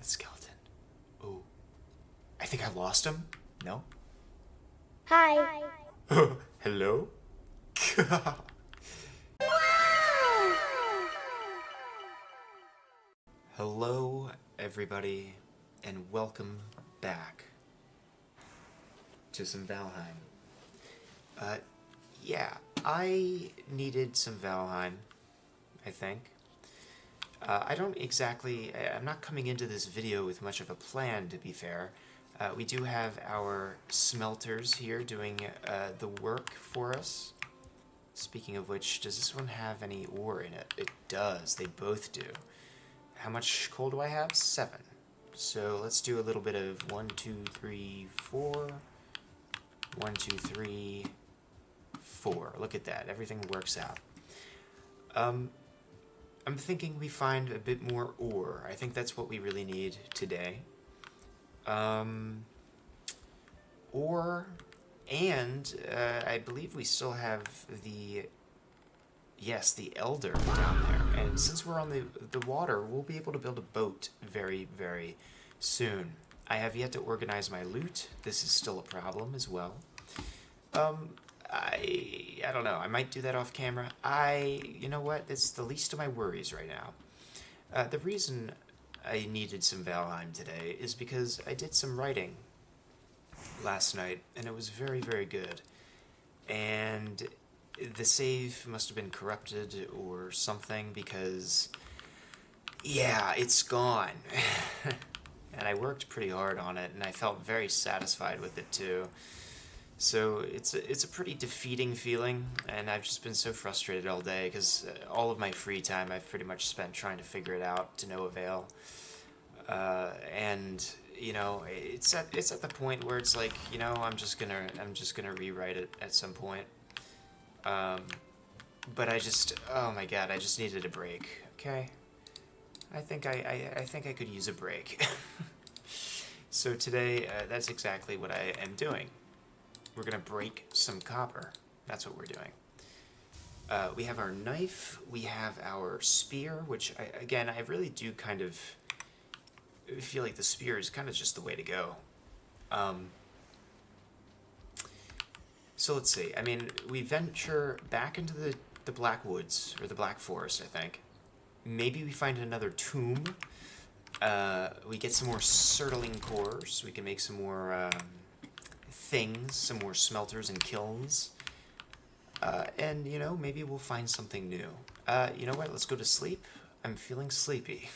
the skeleton. Oh, I think I lost him. No? Hi. Hello? Hello, everybody, and welcome back to some Valheim. Yeah, I needed some Valheim, I think. I'm not coming into this video with much of a plan, to be fair. We do have our smelters here doing the work for us. Speaking of which, does this one have any ore in it? It does, they both do. How much coal do I have? 7. So let's do a little bit of 1, 2, 3, 4. 1, 2, 3, 4. Look at that, everything works out. I'm thinking we find a bit more ore. I think that's what we really need today. Ore, and I believe we still have the Elder down there. And since we're on the water, we'll be able to build a boat very, very soon. I have yet to organize my loot. This is still a problem as well. I don't know. I might do that off camera. You know what? It's the least of my worries right now. The reason I needed some Valheim today is because I did some writing last night, and it was very, very good. And the save must have been corrupted or something because, yeah, it's gone. And I worked pretty hard on it, and I felt very satisfied with it too. So it's a pretty defeating feeling, and I've just been so frustrated all day because all of my free time I've pretty much spent trying to figure it out to no avail. And you know, it's at the point where it's like, you know, I'm just gonna rewrite it at some point. But oh my god, I just needed a break. Okay, I think I could use a break. So today, that's exactly what I am doing. We're gonna break some copper. That's what we're doing. We have our knife, we have our spear, which, I really do kind of feel like the spear is kind of just the way to go. So let's see. I mean, we venture back into the Black Woods, or the Black Forest, I think. Maybe we find another tomb. We get some more Surtling cores. We can make some more things, some more smelters and kilns. And, you know, maybe we'll find something new. You know what? Let's go to sleep. I'm feeling sleepy.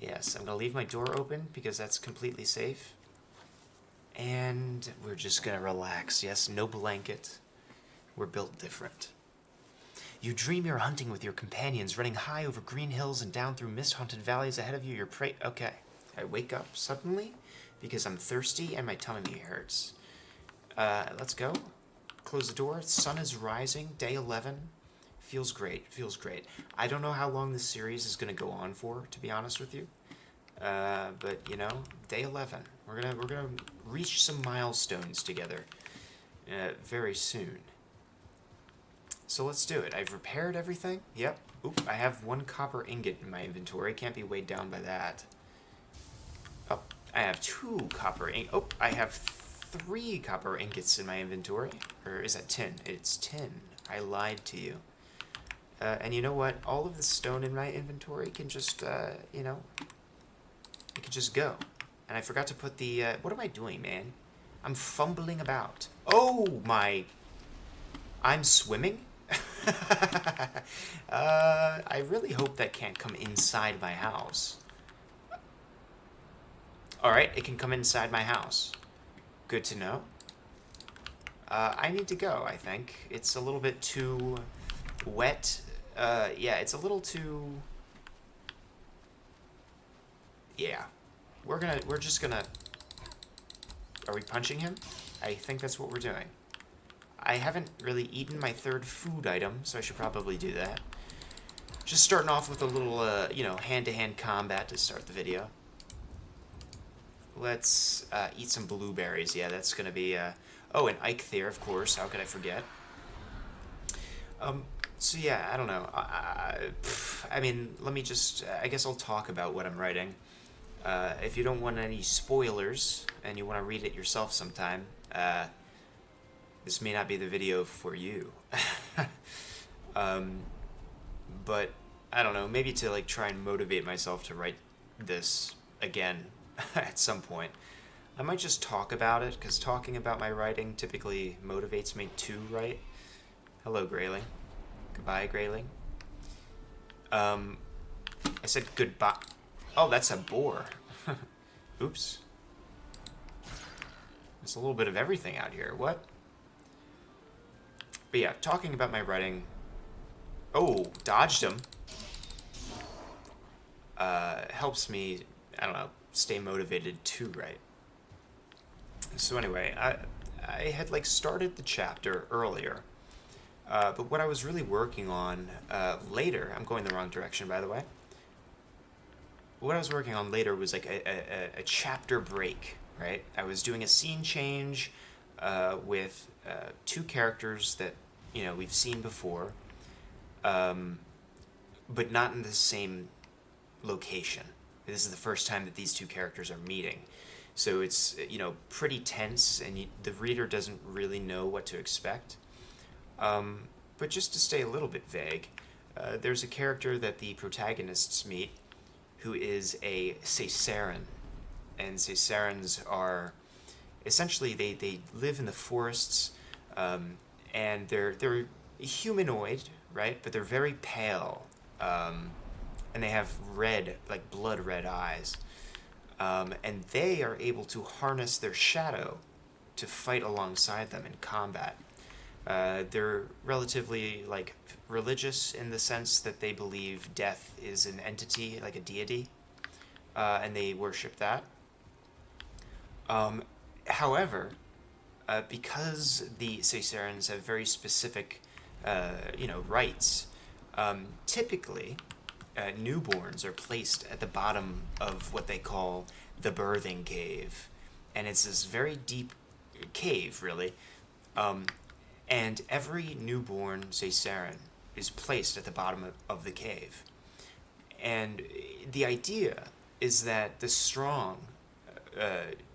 Yes, I'm going to leave my door open because that's completely safe. And we're just going to relax. Yes, no blanket. We're built different. You dream you're hunting with your companions, running high over green hills and down through mist-haunted valleys. Ahead of you, your prey... Okay. I wake up suddenly because I'm thirsty and my tummy hurts. Let's go. Close the door. Sun is rising. Day 11. Feels great. Feels great. I don't know how long this series is going to go on for, to be honest with you. But, you know, day 11. We're gonna reach some milestones together very soon. So let's do it. I've repaired everything. Yep. Oop, I have 1 copper ingot in my inventory. Can't be weighed down by that. Oh, I have 2 copper ingots. Oh, I have 3 copper ingots in my inventory. Or is that tin? It's tin. I lied to you. And you know what? All of the stone in my inventory can just, you know, it can just go. And I forgot to put the, what am I doing, man? I'm fumbling about. Oh, my... I'm swimming? I really hope that can't come inside my house. Alright, it can come inside my house. Good to know. I need to go, I think. It's a little bit too wet. Yeah, it's a little too... Yeah. We're just gonna... Are we punching him? I think that's what we're doing. I haven't really eaten my 3rd food item, so I should probably do that. Just starting off with a little, you know, hand-to-hand combat to start the video. Let's eat some blueberries. Yeah, that's gonna be, oh, and Ike there, of course. How could I forget? So yeah, I don't know. I mean, let me just... I guess I'll talk about what I'm writing. If you don't want any spoilers and you want to read it yourself sometime, this may not be the video for you. But I don't know, maybe to like try and motivate myself to write this again at some point. I might just talk about it, because talking about my writing typically motivates me to write. Hello, Grayling. Goodbye, Grayling. I said goodbye. Oh, that's a boar. Oops. There's a little bit of everything out here. What? But yeah, talking about my writing. Oh, dodged him. Helps me, I don't know, stay motivated to write. So anyway, I had like started the chapter earlier, but what I was really working on later, I'm going the wrong direction by the way. What I was working on later was like a chapter break, right? I was doing a scene change with two characters that, you know, we've seen before, but not in the same location. This is the first time that these two characters are meeting. So it's, you know, pretty tense, and the reader doesn't really know what to expect. But just to stay a little bit vague, there's a character that the protagonists meet who is a Caesarean. And Caesareans are, essentially, they live in the forests, and they're humanoid, right? But they're very pale, and they have red, like blood red eyes. And they are able to harness their shadow to fight alongside them in combat. They're relatively like religious in the sense that they believe death is an entity, like a deity, and they worship that. However, because the Caesareans have very specific, rites, typically newborns are placed at the bottom of what they call the birthing cave, and it's this very deep cave, really. And every newborn Caesarean is placed at the bottom of the cave. And the idea is that the strong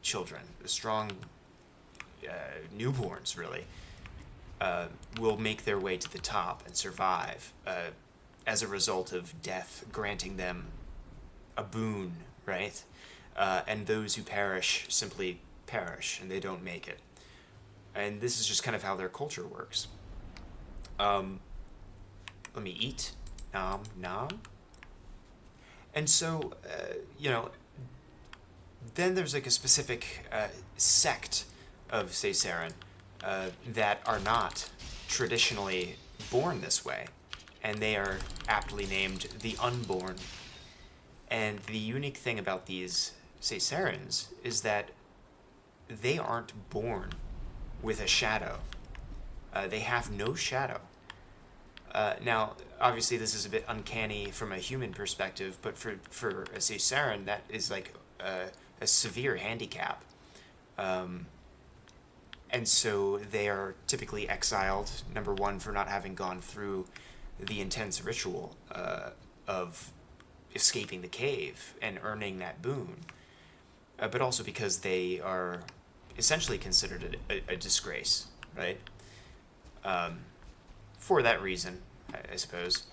children, the strong newborns, really, will make their way to the top and survive as a result of death granting them a boon, right? And those who perish simply perish, and they don't make it. And this is just kind of how their culture works. Let me eat. Nom, nom. And so, then there's like a specific sect of Caesarean that are not traditionally born this way. And they are aptly named the Unborn. And the unique thing about these Caesareans is that they aren't born with a shadow. They have no shadow. Now, obviously, this is a bit uncanny from a human perspective, but for a Caesarean, that is like a severe handicap. And so they are typically exiled, number one, for not having gone through the intense ritual of escaping the cave and earning that boon, but also because they are essentially considered a disgrace, right? For that reason, I suppose.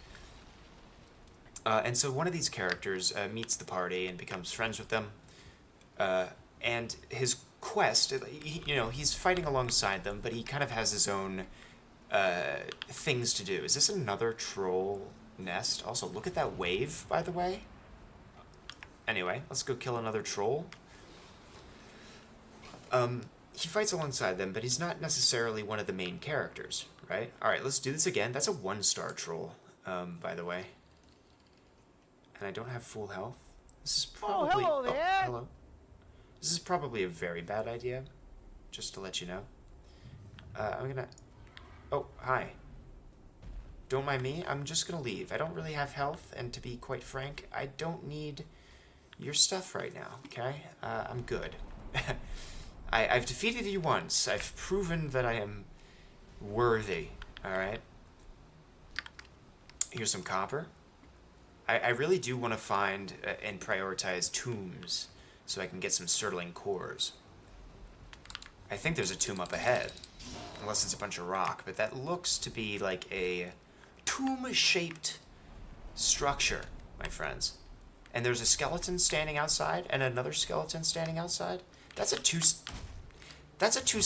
And so one of these characters meets the party and becomes friends with them, and his quest, he's fighting alongside them, but he kind of has his own things to do. Is this another troll nest? Also, look at that wave, by the way. Anyway, let's go kill another troll. He fights alongside them, but he's not necessarily one of the main characters, right? Alright, let's do this again. That's a 1-star troll, by the way. And I don't have full health. This is probably... hello there! Oh, hello. This is probably a very bad idea, just to let you know. I'm gonna... Oh, hi. Don't mind me, I'm just gonna leave. I don't really have health, and to be quite frank, I don't need your stuff right now, okay? I'm good. I've defeated you once. I've proven that I am worthy, alright? Here's some copper. I really do want to find and prioritize tombs so I can get some sterling cores. I think there's a tomb up ahead, unless it's a bunch of rock, but that looks to be like a tomb-shaped structure, my friends. And there's a skeleton standing outside and another skeleton standing outside. That's a two. That's a two.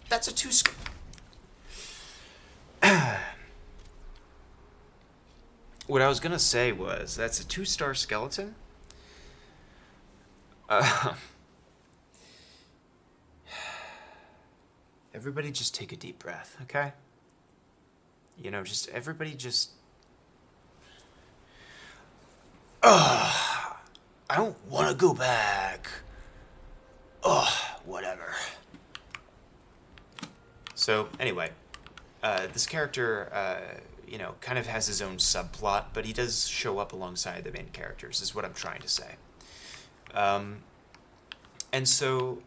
That's a two. What I was gonna say was that's a 2-star skeleton. Everybody just take a deep breath, okay? You know, just everybody just. I don't want to go back. Whatever. So, anyway, this character, kind of has his own subplot, but he does show up alongside the main characters, is what I'm trying to say. And so,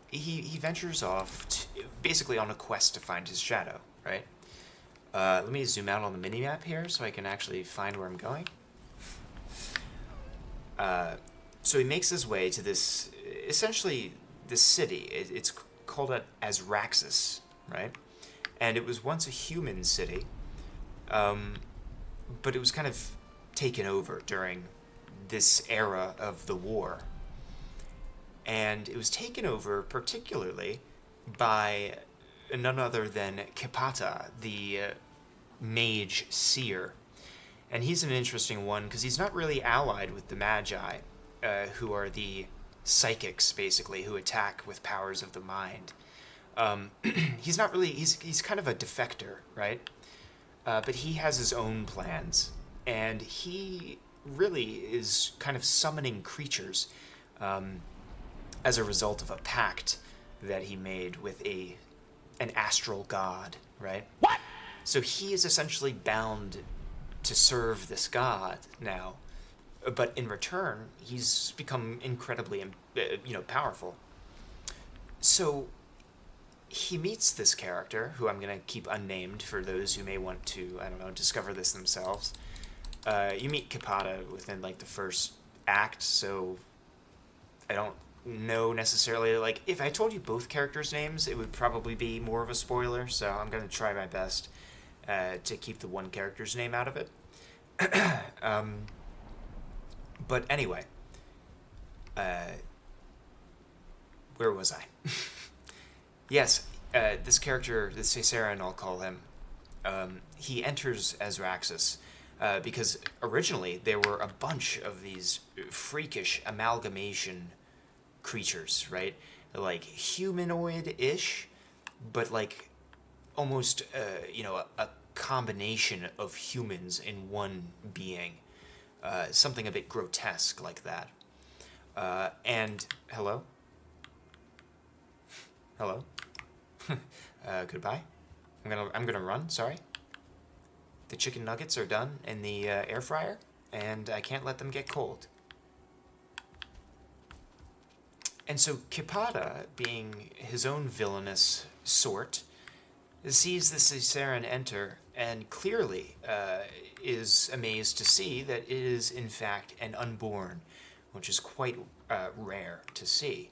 he ventures off, basically on a quest to find his shadow, right? Let me zoom out on the minimap here so I can actually find where I'm going. So he makes his way to this, essentially, this city. It's called Azraxis, right? And it was once a human city, but it was kind of taken over during this era of the war. And it was taken over particularly by none other than Kipata, the mage seer. And he's an interesting one because he's not really allied with the Magi, who are the psychics, basically, who attack with powers of the mind. He's not really, he's kind of a defector, right? But he has his own plans, and he really is kind of summoning creatures as a result of a pact that he made with an astral god, right? What? So he is essentially bound to serve this god now, but in return, he's become incredibly, powerful. So he meets this character, who I'm going to keep unnamed for those who may want to, discover this themselves. You meet Kipata within, the first act, so I don't know necessarily, if I told you both characters' names, it would probably be more of a spoiler, so I'm going to try my best to keep the one character's name out of it. But anyway, where was I? Yes, this character, the Caesarean, I'll call him, he enters Azraxis because originally there were a bunch of these freakish amalgamation creatures, right? Like humanoid-ish, but almost, a combination of humans in one being. Something a bit grotesque like that. And hello? Hello? Goodbye? I'm gonna run, sorry. The chicken nuggets are done in the air fryer, and I can't let them get cold. And so Kipata, being his own villainous sort, sees the Caesarean enter, and clearly is amazed to see that it is, in fact, an unborn, which is quite rare to see.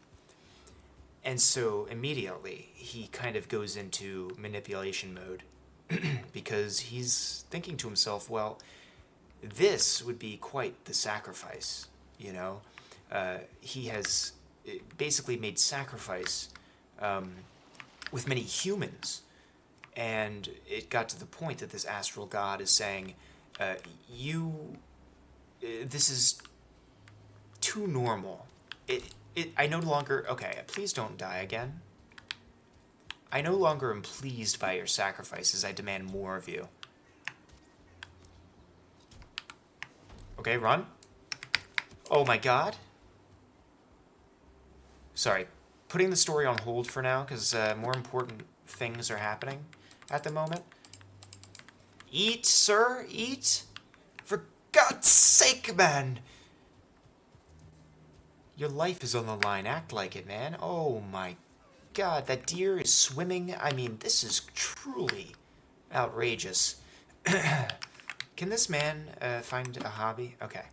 And so immediately he kind of goes into manipulation mode because he's thinking to himself, well, this would be quite the sacrifice, you know? He has basically made sacrifice with many humans. And it got to the point that this astral god is saying, this is too normal. I no longer, okay, please don't die again. I no longer am pleased by your sacrifices. I demand more of you. Okay, run. Oh my god. Sorry, putting the story on hold for now, because more important things are happening at the moment. Eat, sir, eat. For God's sake, man. Your life is on the line. Act like it, man. Oh my god, that deer is swimming. I mean, this is truly outrageous. Can this man find a hobby? Okay.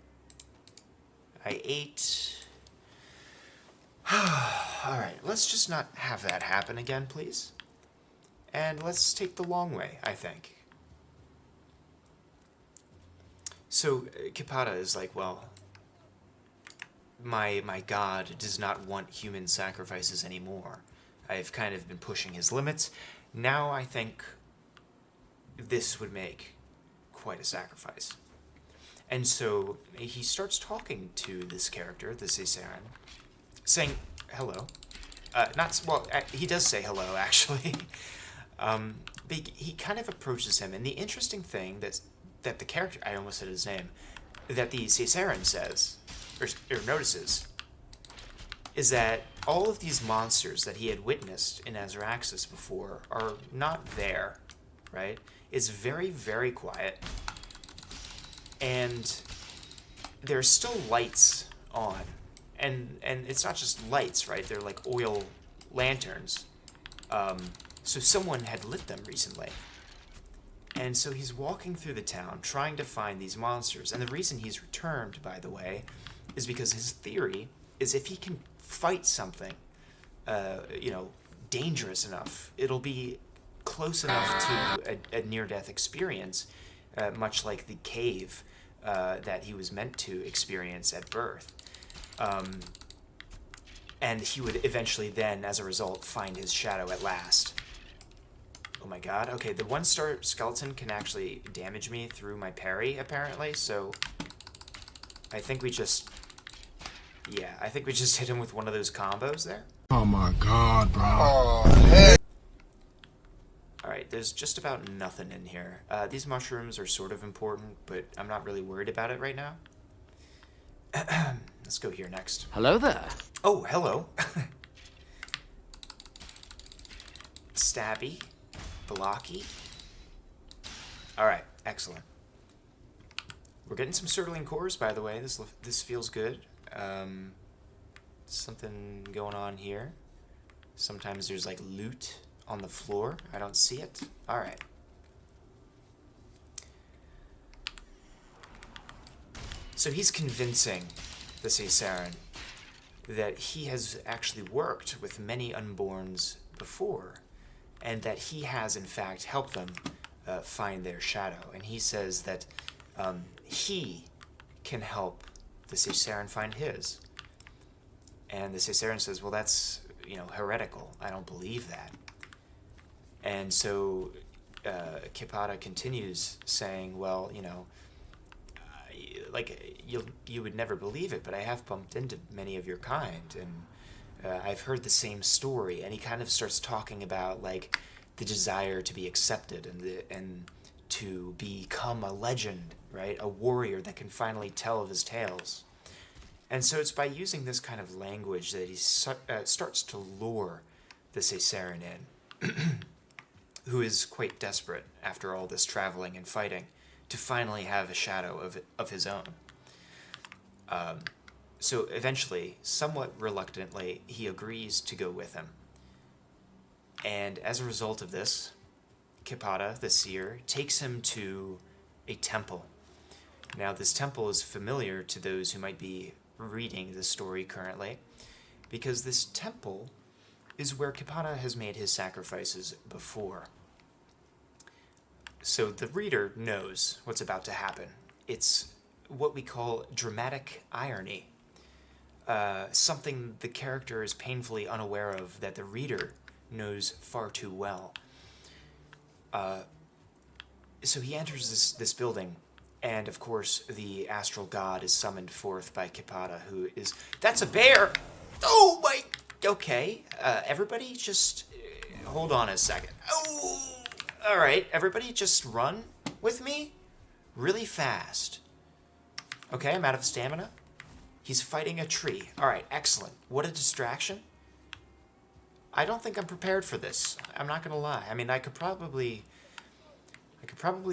I ate. Alright, let's just not have that happen again, please. And let's take the long way, I think. So, Kipada is like, well, my god does not want human sacrifices anymore. I've kind of been pushing his limits. Now I think this would make quite a sacrifice. And so he starts talking to this character, the Caesarean, saying hello. He does say hello, actually. But he kind of approaches him, and the interesting thing that the character, I almost said his name, that the Caesarean says, or notices, is that all of these monsters that he had witnessed in Azaraxis before are not there, right? It's very, very quiet. And there's still lights on. And it's not just lights, right? They're like oil lanterns. So someone had lit them recently. And so he's walking through the town trying to find these monsters. And the reason he's returned, by the way, is because his theory is if he can fight something, dangerous enough, it'll be close enough to a near-death experience, much like the cave that he was meant to experience at birth. And he would eventually then, as a result, find his shadow at last. Oh my god. Okay, the one-star skeleton can actually damage me through my parry, apparently, so I think we just... Yeah, I think we just hit him with one of those combos there. Oh my god, bro. Oh, heck. Alright, there's just about nothing in here. These mushrooms are sort of important, but I'm not really worried about it right now. Let's go here next. Hello there. Oh, hello. Stabby. Blocky. Alright, excellent. We're getting some Certling cores, by the way. This feels good. Something going on here. Sometimes there's like loot on the floor. I don't see it. Alright. So he's convincing the Caesarean that he has actually worked with many unborns before, and that he has, in fact, helped them find their shadow. And he says that he can help the Caesarean find his. And the Caesarean says, well, that's, heretical. I don't believe that. And so Kipada continues saying, well, you would never believe it, but I have bumped into many of your kind, and I've heard the same story. And he kind of starts talking about like the desire to be accepted and to become a legend, right? A warrior that can finally tell of his tales. And so it's by using this kind of language that he starts to lure the Caesarean in, who is quite desperate after all this traveling and fighting to finally have a shadow of his own. So eventually, somewhat reluctantly, he agrees to go with him. And as a result of this, Kipada, the seer, takes him to a temple. Now, this temple is familiar to those who might be reading the story currently, because this temple is where Kipada has made his sacrifices before. So the reader knows what's about to happen. It's what we call dramatic irony. Something the character is painfully unaware of that the reader knows far too well. So he enters this building, and of course the astral god is summoned forth by Kipada, who is... That's a bear! Oh my... Okay, everybody just... hold on a second. Oh! Alright, everybody just run with me really fast. Okay, I'm out of stamina. He's fighting a tree. Alright, excellent. What a distraction. I don't think I'm prepared for this. I'm not gonna lie. I mean, I could probably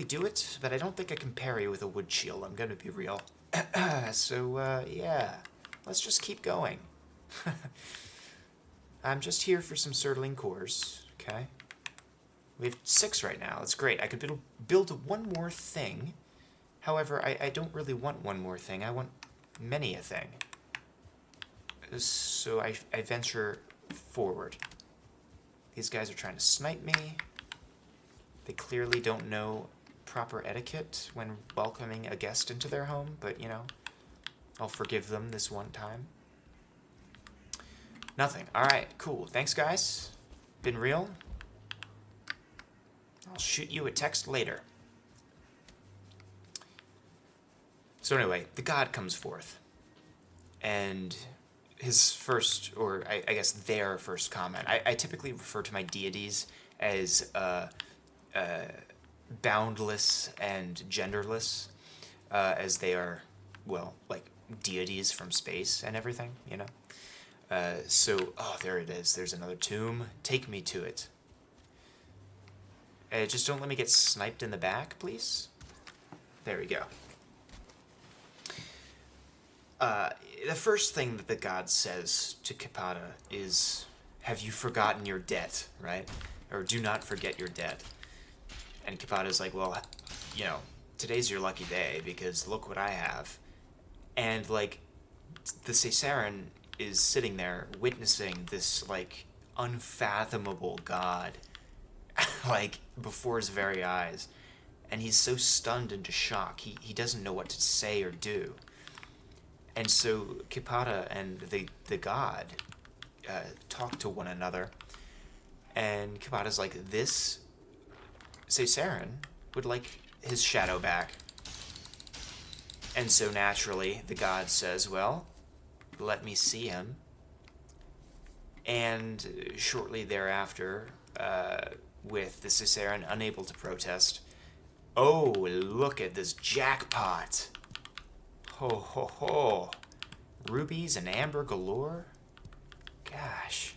do it, but I don't think I can parry with a wood shield. I'm gonna be real. So, yeah. Let's just keep going. I'm just here for some Certling cores, okay? We have 6 right now. That's great. I could build one more thing, However, I don't really want one more thing. I want many a thing. So I venture forward. These guys are trying to snipe me. They clearly don't know proper etiquette when welcoming a guest into their home, but, you know, I'll forgive them this one time. Nothing. Alright, cool. Thanks, guys. Been real. I'll shoot you a text later. So anyway, the god comes forth. And his first, or I guess their first comment. I typically refer to my deities as boundless and genderless, as they are, well, like deities from space and everything, you know? Oh, there it is. There's another tomb. Take me to it. Just don't let me get sniped in the back, please. There we go. The first thing that the god says to Kipata is, have you forgotten your debt, right? Or do not forget your debt. And Kipata's like, well, you know, today's your lucky day because look what I have. And, like, the Caesarean is sitting there witnessing this, like, unfathomable god, like, before his very eyes. And he's so stunned into shock, he doesn't know what to say or do. And so Kipata and the god talk to one another, and Kipata's like, this Caesarean would like his shadow back. And so naturally, the god says, well, let me see him. And shortly thereafter, with the Caesarean unable to protest, oh, look at this jackpot. Ho, ho, ho. Rubies and amber galore? Gosh.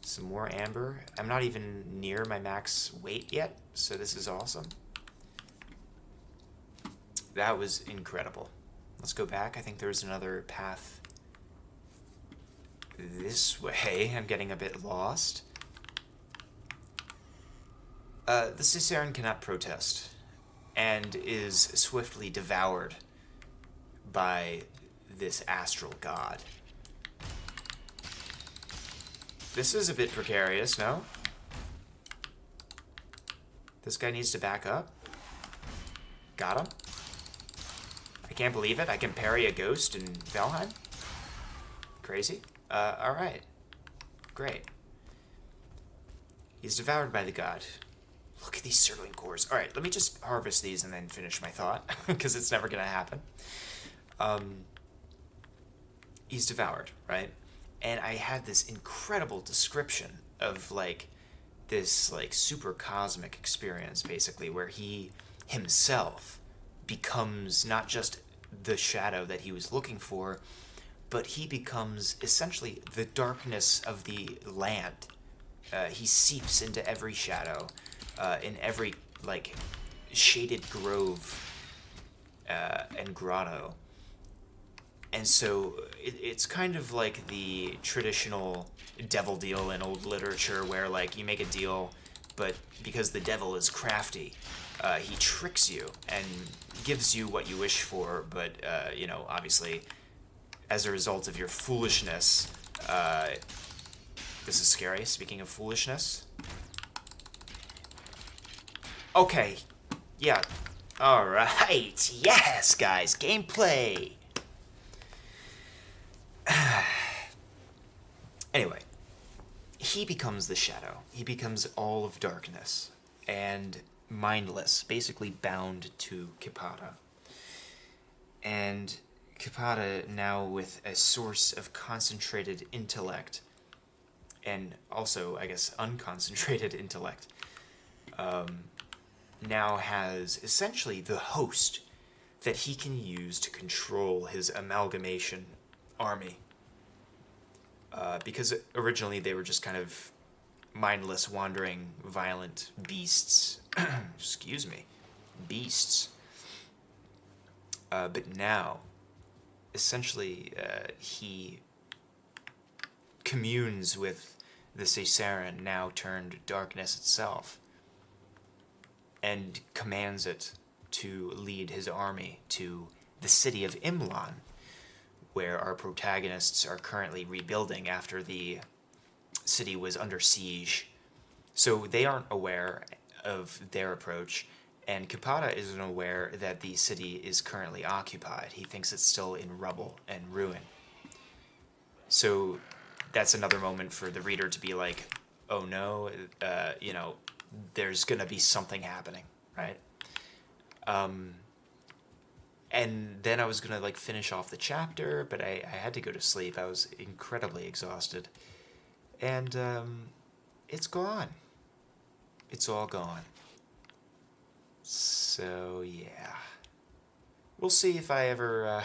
Some more amber. I'm not even near my max weight yet, so this is awesome. That was incredible. Let's go back. I think there's another path this way. I'm getting a bit lost. The Caesarean cannot protest and is swiftly devoured by this astral god. This is a bit precarious, no? This guy needs to back up. Got him. I can't believe it. I can parry a ghost in VALHEIM. Crazy. Alright. Great. He's devoured by the god. Look at these sirloin cores. Alright, let me just harvest these and then finish my thought, because it's never going to happen. He's devoured, right? And I had this incredible description of, like, this, like, super cosmic experience, basically, where he himself becomes not just the shadow that he was looking for, but he becomes essentially the darkness of the land. He seeps into every shadow, in every, like, shaded grove and grotto. And so it's kind of like the traditional devil deal in old literature where, like, you make a deal, but because the devil is crafty, he tricks you and gives you what you wish for, but, you know, obviously, as a result of your foolishness, this is scary, speaking of foolishness. Okay, yeah, alright, yes, guys, gameplay! Anyway, he becomes the shadow. He becomes all of darkness and mindless, basically bound to Kipata. And Kipata, now with a source of concentrated intellect, and also, I guess, unconcentrated intellect, now has essentially the host that he can use to control his amalgamation army. Because originally they were just kind of mindless, wandering, violent beasts. Excuse me. Beasts. But now, essentially, he communes with the Caesarean, now turned darkness itself, and commands it to lead his army to the city of Imlan, where our protagonists are currently rebuilding after the city was under siege. So they aren't aware of their approach, and Kupata isn't aware that the city is currently occupied. He thinks it's still in rubble and ruin. So that's another moment for the reader to be like, oh no, there's going to be something happening, right? And then I was going to like finish off the chapter, but I had to go to sleep. I was incredibly exhausted. And it's gone. It's all gone. So yeah. We'll see if I ever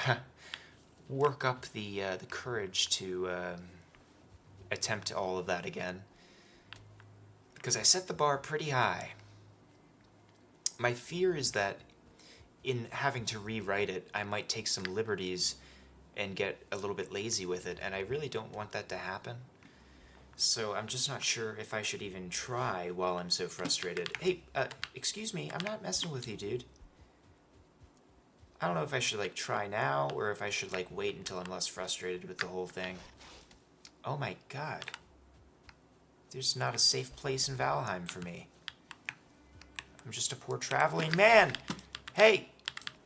work up the courage to attempt all of that again. Because I set the bar pretty high. My fear is that in having to rewrite it, I might take some liberties and get a little bit lazy with it, and I really don't want that to happen. So I'm just not sure if I should even try while I'm so frustrated. Hey, excuse me, I'm not messing with you, dude. I don't know if I should, like, try now, or if I should, like, wait until I'm less frustrated with the whole thing. Oh my god. There's not a safe place in Valheim for me. I'm just a poor traveling man. Hey,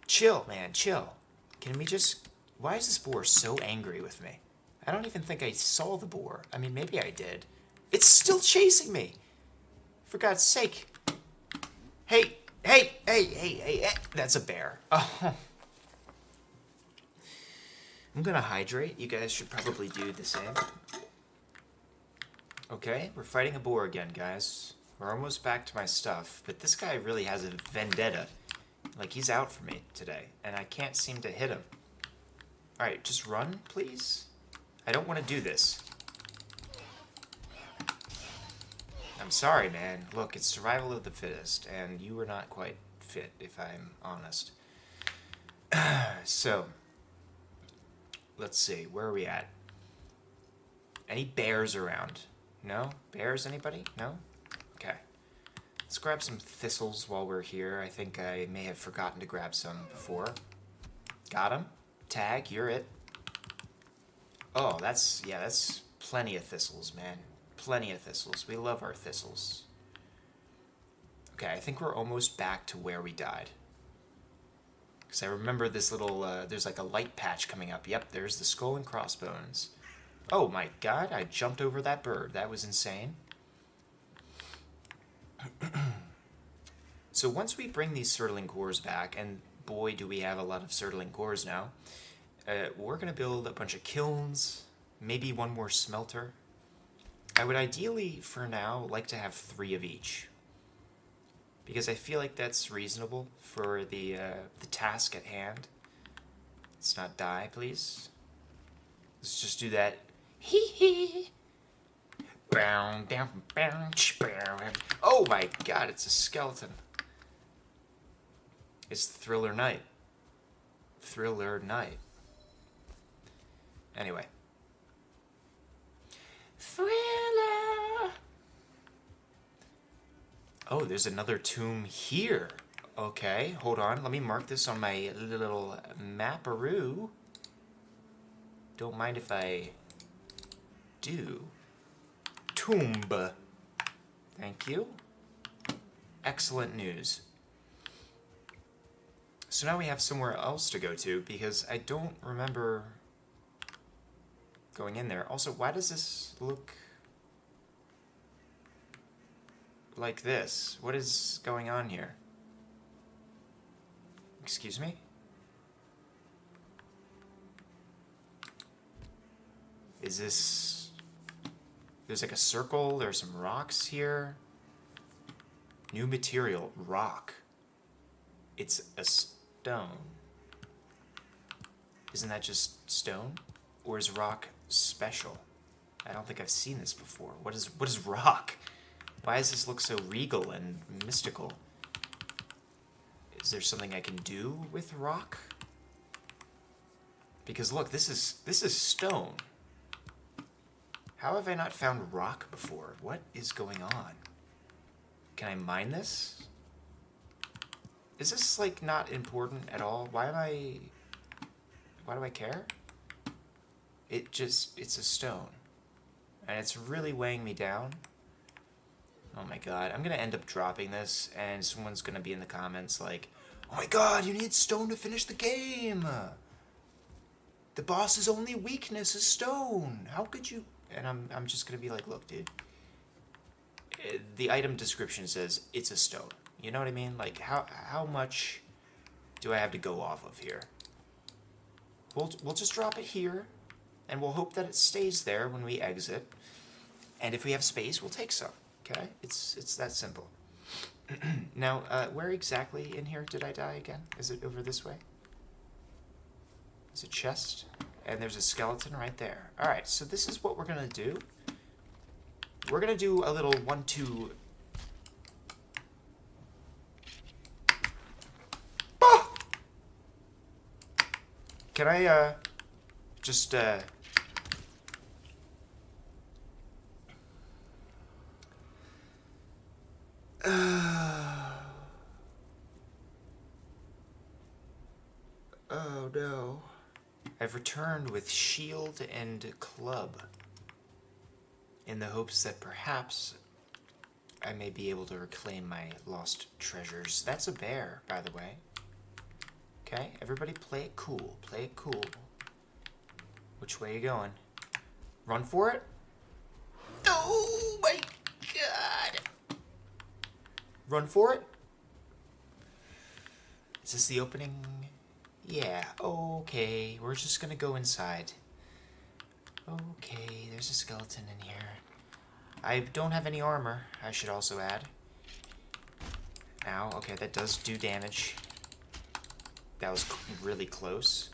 chill, man, chill. Can we just... Why is this boar so angry with me? I don't even think I saw the boar. I mean, maybe I did. It's still chasing me. For God's sake. Hey. That's a bear. Oh. I'm gonna hydrate. You guys should probably do the same. Okay, we're fighting a boar again, guys. We're almost back to my stuff, but this guy really has a vendetta. Like, he's out for me today, and I can't seem to hit him. Alright, just run, please? I don't want to do this. I'm sorry, man. Look, it's survival of the fittest, and you were not quite fit, if I'm honest. So, let's see. Where are we at? Any bears around? No? Bears, anybody? No? Okay. Let's grab some thistles while we're here. I think I may have forgotten to grab some before. Got him. Tag, you're it. Oh, that's plenty of thistles, man. Plenty of thistles. We love our thistles. Okay, I think we're almost back to where we died. Because I remember this little, there's like a light patch coming up. Yep, there's the skull and crossbones. Oh my god, I jumped over that bird. That was insane. So once we bring these Surtling cores back, and boy do we have a lot of Surtling cores now, we're going to build a bunch of kilns, maybe one more smelter. I would ideally, for now, like to have 3 of each. Because I feel like that's reasonable for the task at hand. Let's not die, please. Let's just do that. Hee hee. Oh my god, it's a skeleton. It's Thriller Night. Thriller Night. Anyway. Thriller! Oh, there's another tomb here. Okay, hold on. Let me mark this on my little mapperoo. Don't mind if I do. Tomb. Thank you. Excellent news. So now we have somewhere else to go to, because I don't remember going in there. Also, why does this look like this? What is going on here? Excuse me? Is this... There's like a circle, there's some rocks here. New material, rock. It's a stone. Isn't that just stone? Or is rock special? I don't think I've seen this before. What is rock? Why does this look so regal and mystical? Is there something I can do with rock? Because look, this is stone. How have I not found rock before? What is going on? Can I mine this? Is this, like, not important at all? Why do I care? It's a stone. And it's really weighing me down. Oh my god, I'm gonna end up dropping this, and someone's gonna be in the comments like, oh my god, you need stone to finish the game! The boss's only weakness is stone! How could you... And I'm just gonna be like, look, dude. The item description says it's a stone. You know what I mean? Like, how much do I have to go off of here? We'll just drop it here, and we'll hope that it stays there when we exit. And if we have space, we'll take some. Okay? It's that simple. Now, where exactly in here did I die again? Is it over this way? There's a chest, and there's a skeleton right there. Alright, so this is what we're gonna do. We're gonna do a little 1-2... Ah! Can I, just, Oh no. I've returned with shield and club in the hopes that perhaps I may be able to reclaim my lost treasures. That's a bear, by the way. Okay, everybody play it cool. Play it cool. Which way are you going? Run for it? Oh my god! Run for it? Is this the opening? Yeah, okay. We're just gonna go inside. Okay, there's a skeleton in here. I don't have any armor, I should also add. Ow, okay, that does do damage. That was really close.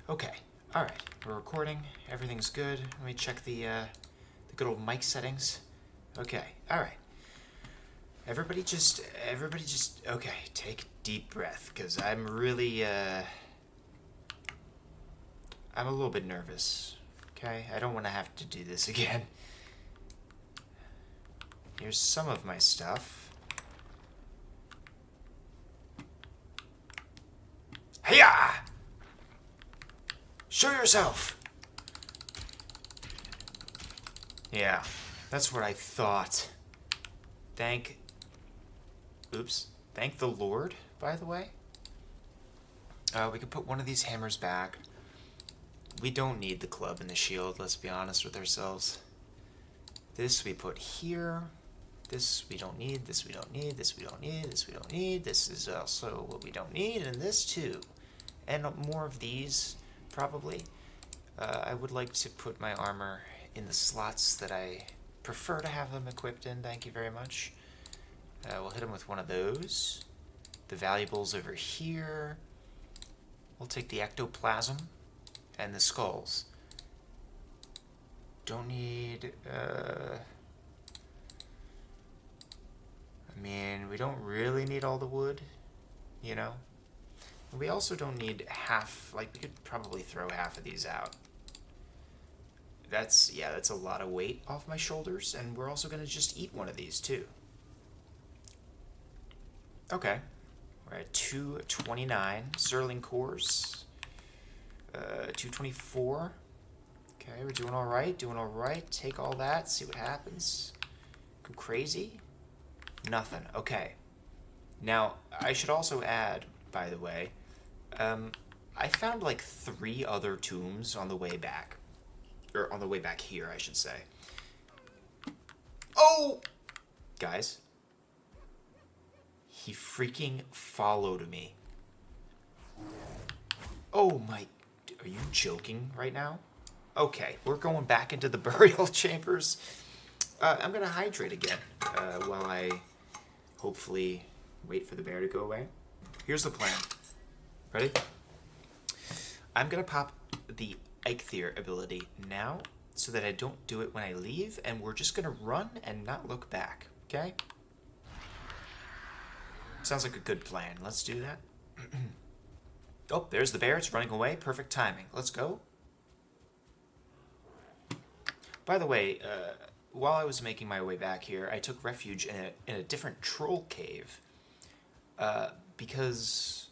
Okay, alright. We're recording. Everything's good. Let me check the good old mic settings. Okay, alright. Everybody just, okay, take a deep breath, because I'm really, I'm a little bit nervous, okay? I don't want to have to do this again. Here's some of my stuff. Hiya! Show yourself! Yeah, that's what I thought. Thank the Lord, by the way. We can put one of these hammers back. We don't need the club and the shield, let's be honest with ourselves. This we put here. This we don't need, this we don't need, this we don't need, this we don't need. This is also what we don't need, and this too. And more of these, probably. I would like to put my armor in the slots that I prefer to have them equipped in, thank you very much. We'll hit them with one of those. The valuables over here. We'll take the ectoplasm and the skulls. Don't need, I mean, we don't really need all the wood, you know? We also don't need half, like, we could probably throw half of these out. That's a lot of weight off my shoulders, and we're also gonna just eat one of these, too. Okay. We're at 229 Sterling cores. 224. Okay, we're doing alright, Take all that, see what happens. Go crazy. Nothing. Okay. Now, I should also add, by the way, I found like 3 other tombs on the way back. Or on the way back here, I should say. Oh! Guys. He freaking followed me. Oh my... Are you joking right now? Okay, we're going back into the burial chambers. I'm gonna hydrate again while I hopefully wait for the bear to go away. Here's the plan. Ready? I'm gonna pop the Eikthyr ability now so that I don't do it when I leave, and we're just gonna run and not look back, okay? Sounds like a good plan. Let's do that. Oh, there's the bear. It's running away. Perfect timing. Let's go. By the way, while I was making my way back here, I took refuge in a different troll cave. because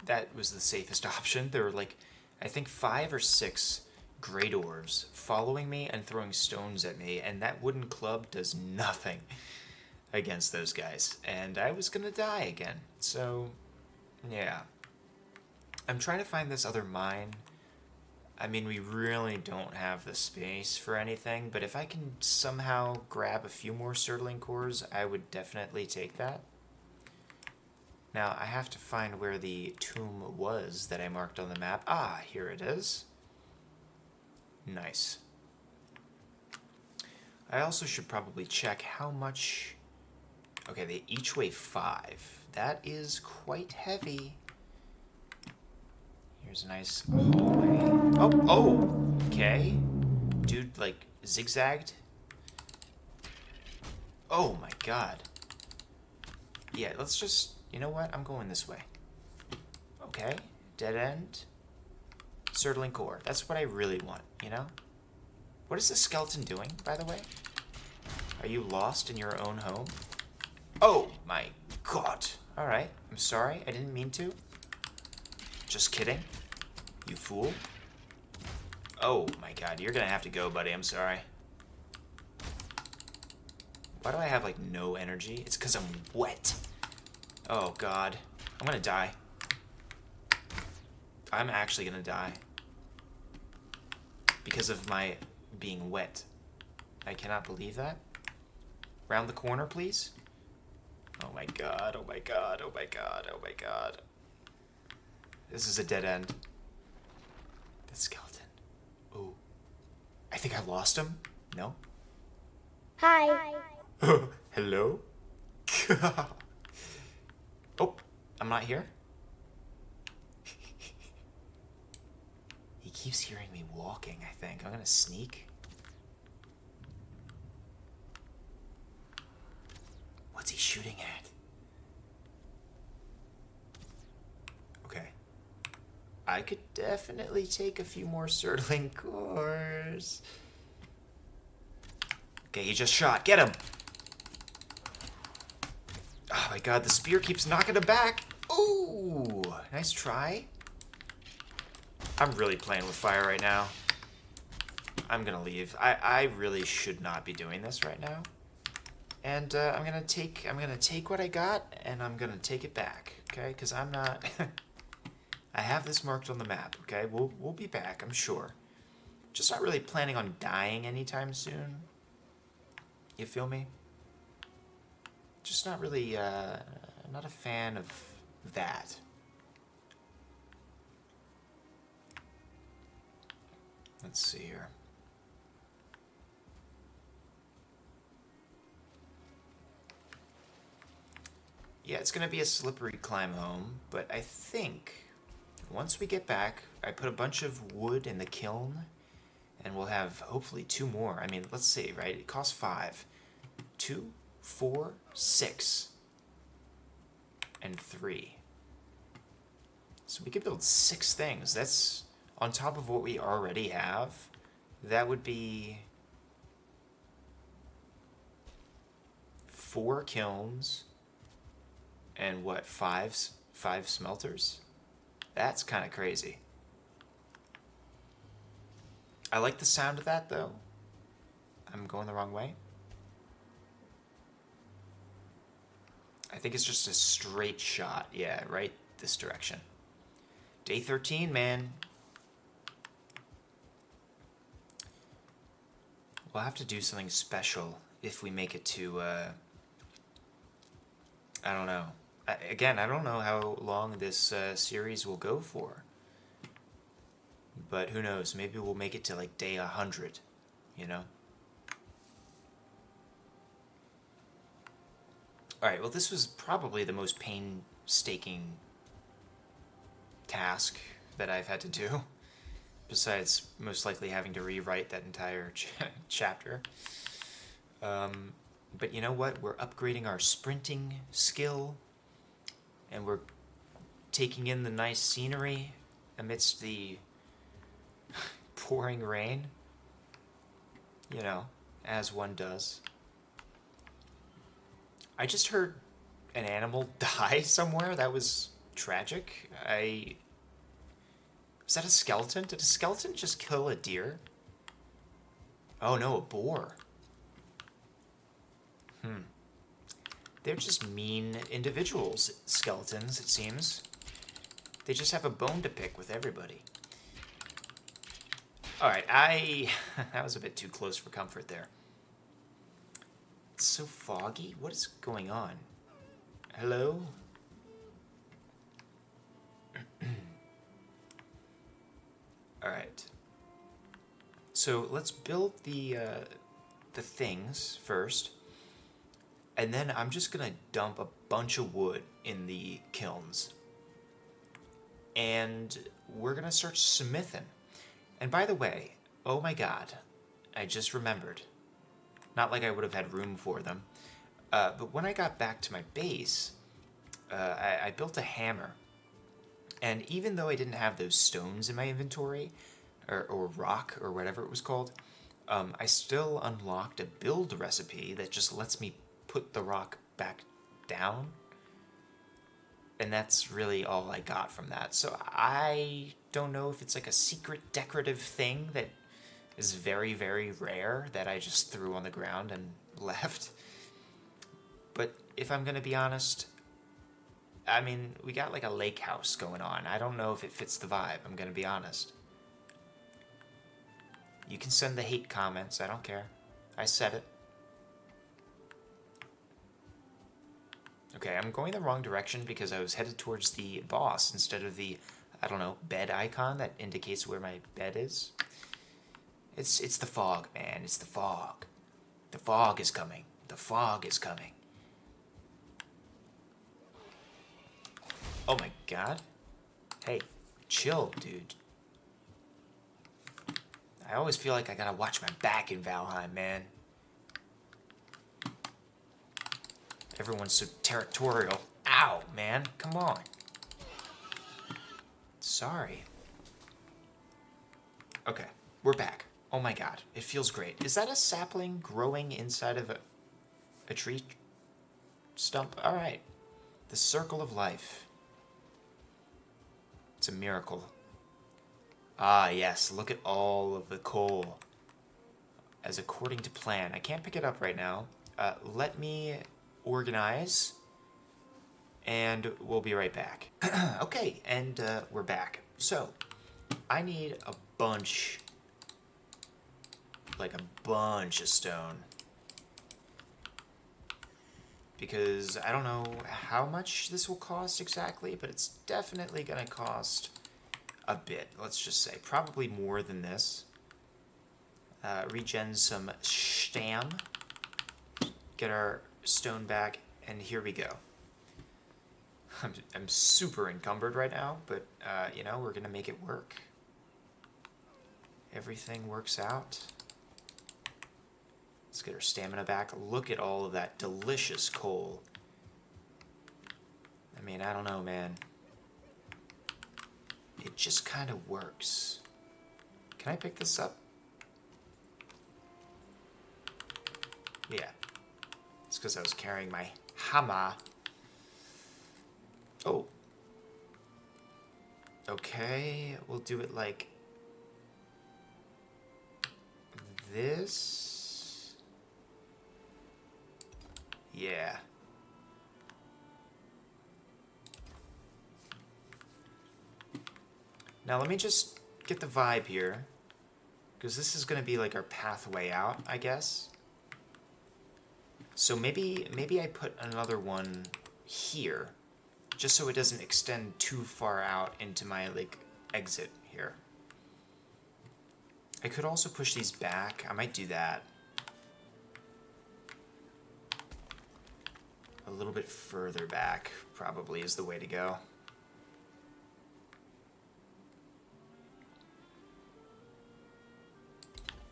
that was the safest option. There were like, I think 5 or 6 gray dwarves following me and throwing stones at me, and that wooden club does nothing against those guys. And I was gonna die again. So, yeah. I'm trying to find this other mine. I mean, we really don't have the space for anything, but if I can somehow grab a few more Surtling cores, I would definitely take that. Now, I have to find where the tomb was that I marked on the map. Ah, here it is. Nice. I also should probably check how much... Okay, they each weigh 5. That is quite heavy. Here's a nice hallway. Oh, okay. Dude, like, zigzagged. Oh my god. Yeah, let's just... You know what? I'm going this way. Okay. Dead end. Surtling core. That's what I really want, you know? What is the skeleton doing, by the way? Are you lost in your own home? Oh my god. Alright. I'm sorry. I didn't mean to. Just kidding. You fool. Oh my god. You're gonna have to go, buddy. I'm sorry. Why do I have, like, no energy? It's because I'm wet. Oh god. I'm gonna die. I'm actually gonna die. Because of my being wet. I cannot believe that. Round the corner, please. Oh my god, oh my god, oh my god, oh my god. This is a dead end. The skeleton. Oh. I think I lost him. No? Hi. Hello? Oh, I'm not here? He keeps hearing me walking, I think. I'm gonna sneak. What's he shooting at? Okay. I could definitely take a few more Surtling cores. Okay, he just shot. Get him! Oh my god, the spear keeps knocking him back. Ooh, nice try. I'm really playing with fire right now. I'm gonna leave. I really should not be doing this right now. And I'm gonna take what I got, and I'm gonna take it back, okay? Because I'm not. I have this marked on the map, okay? We'll be back, I'm sure. Just not really planning on dying anytime soon. You feel me? Just not really, not a fan of that. Let's see here. Yeah, it's gonna be a slippery climb home, but I think once we get back, I put a bunch of wood in the kiln, and we'll have hopefully 2 more. I mean, let's see, right? It costs 5. 2, 4, 6, and 3. So we could build 6 things. That's on top of what we already have. That would be 4 kilns and what, 5 smelters? That's kind of crazy. I like the sound of that though. I'm going the wrong way. I think it's just a straight shot. Yeah, right this direction. Day 13, man. We'll have to do something special if we make it to, I don't know. Again, I don't know how long this series will go for. But who knows? Maybe we'll make it to like day 100, you know? Alright, well this was probably the most painstaking task that I've had to do. Besides most likely having to rewrite that entire chapter. But you know what? We're upgrading our sprinting skill. And we're taking in the nice scenery amidst the pouring rain. You know, as one does. I just heard an animal die somewhere? That was tragic. Is that a skeleton? Did a skeleton just kill a deer? Oh no, a boar. They're just mean individuals, skeletons, it seems. They just have a bone to pick with everybody. Alright, that was a bit too close for comfort there. It's so foggy. What is going on? Hello? Alright. So let's build the things first. And then I'm just gonna dump a bunch of wood in the kilns. And we're gonna start smithing. And by the way, oh my god, I just remembered. Not like I would have had room for them. But when I got back to my base, I built a hammer. And even though I didn't have those stones in my inventory, or rock, or whatever it was called, I still unlocked a build recipe that just lets me put the rock back down. And that's really all I got from that. So I don't know if it's like a secret decorative thing that is very, very rare that I just threw on the ground and left. But if I'm gonna be honest, I mean, we got like a lake house going on. I don't know if it fits the vibe, I'm gonna be honest. You can send the hate comments, I don't care. I said it. Okay, I'm going the wrong direction because I was headed towards the boss instead of the, I don't know, bed icon that indicates where my bed is. It's the fog, man. It's the fog. The fog is coming. The fog is coming. Oh my god. Hey, chill, dude. I always feel like I gotta watch my back in Valheim, man. Everyone's so territorial. Ow, man. Come on. Sorry. Okay, we're back. Oh my god, it feels great. Is that a sapling growing inside of a tree stump? Alright. The circle of life. It's a miracle. Ah, yes, look at all of the coal. As according to plan. I can't pick it up right now. Let me organize, and we'll be right back. Okay, and we're back. So, I need a bunch, like a bunch of stone. Because I don't know how much this will cost exactly, but it's definitely gonna cost a bit. Let's just say, probably more than this. Regen some stam. Get our stone back, and here we go. I'm super encumbered right now, but you know, we're gonna make it work. Everything works out. Let's get our stamina back. Look at all of that delicious coal. I mean, I don't know, man. It just kind of works. Can I pick this up? Yeah. It's because I was carrying my hammer. Oh. Okay, we'll do it like this. Yeah. Now let me just get the vibe here, because this is going to be like our pathway out, I guess. So maybe I put another one here, just so it doesn't extend too far out into my, like, exit here. I could also push these back. I might do that. A little bit further back, probably, is the way to go.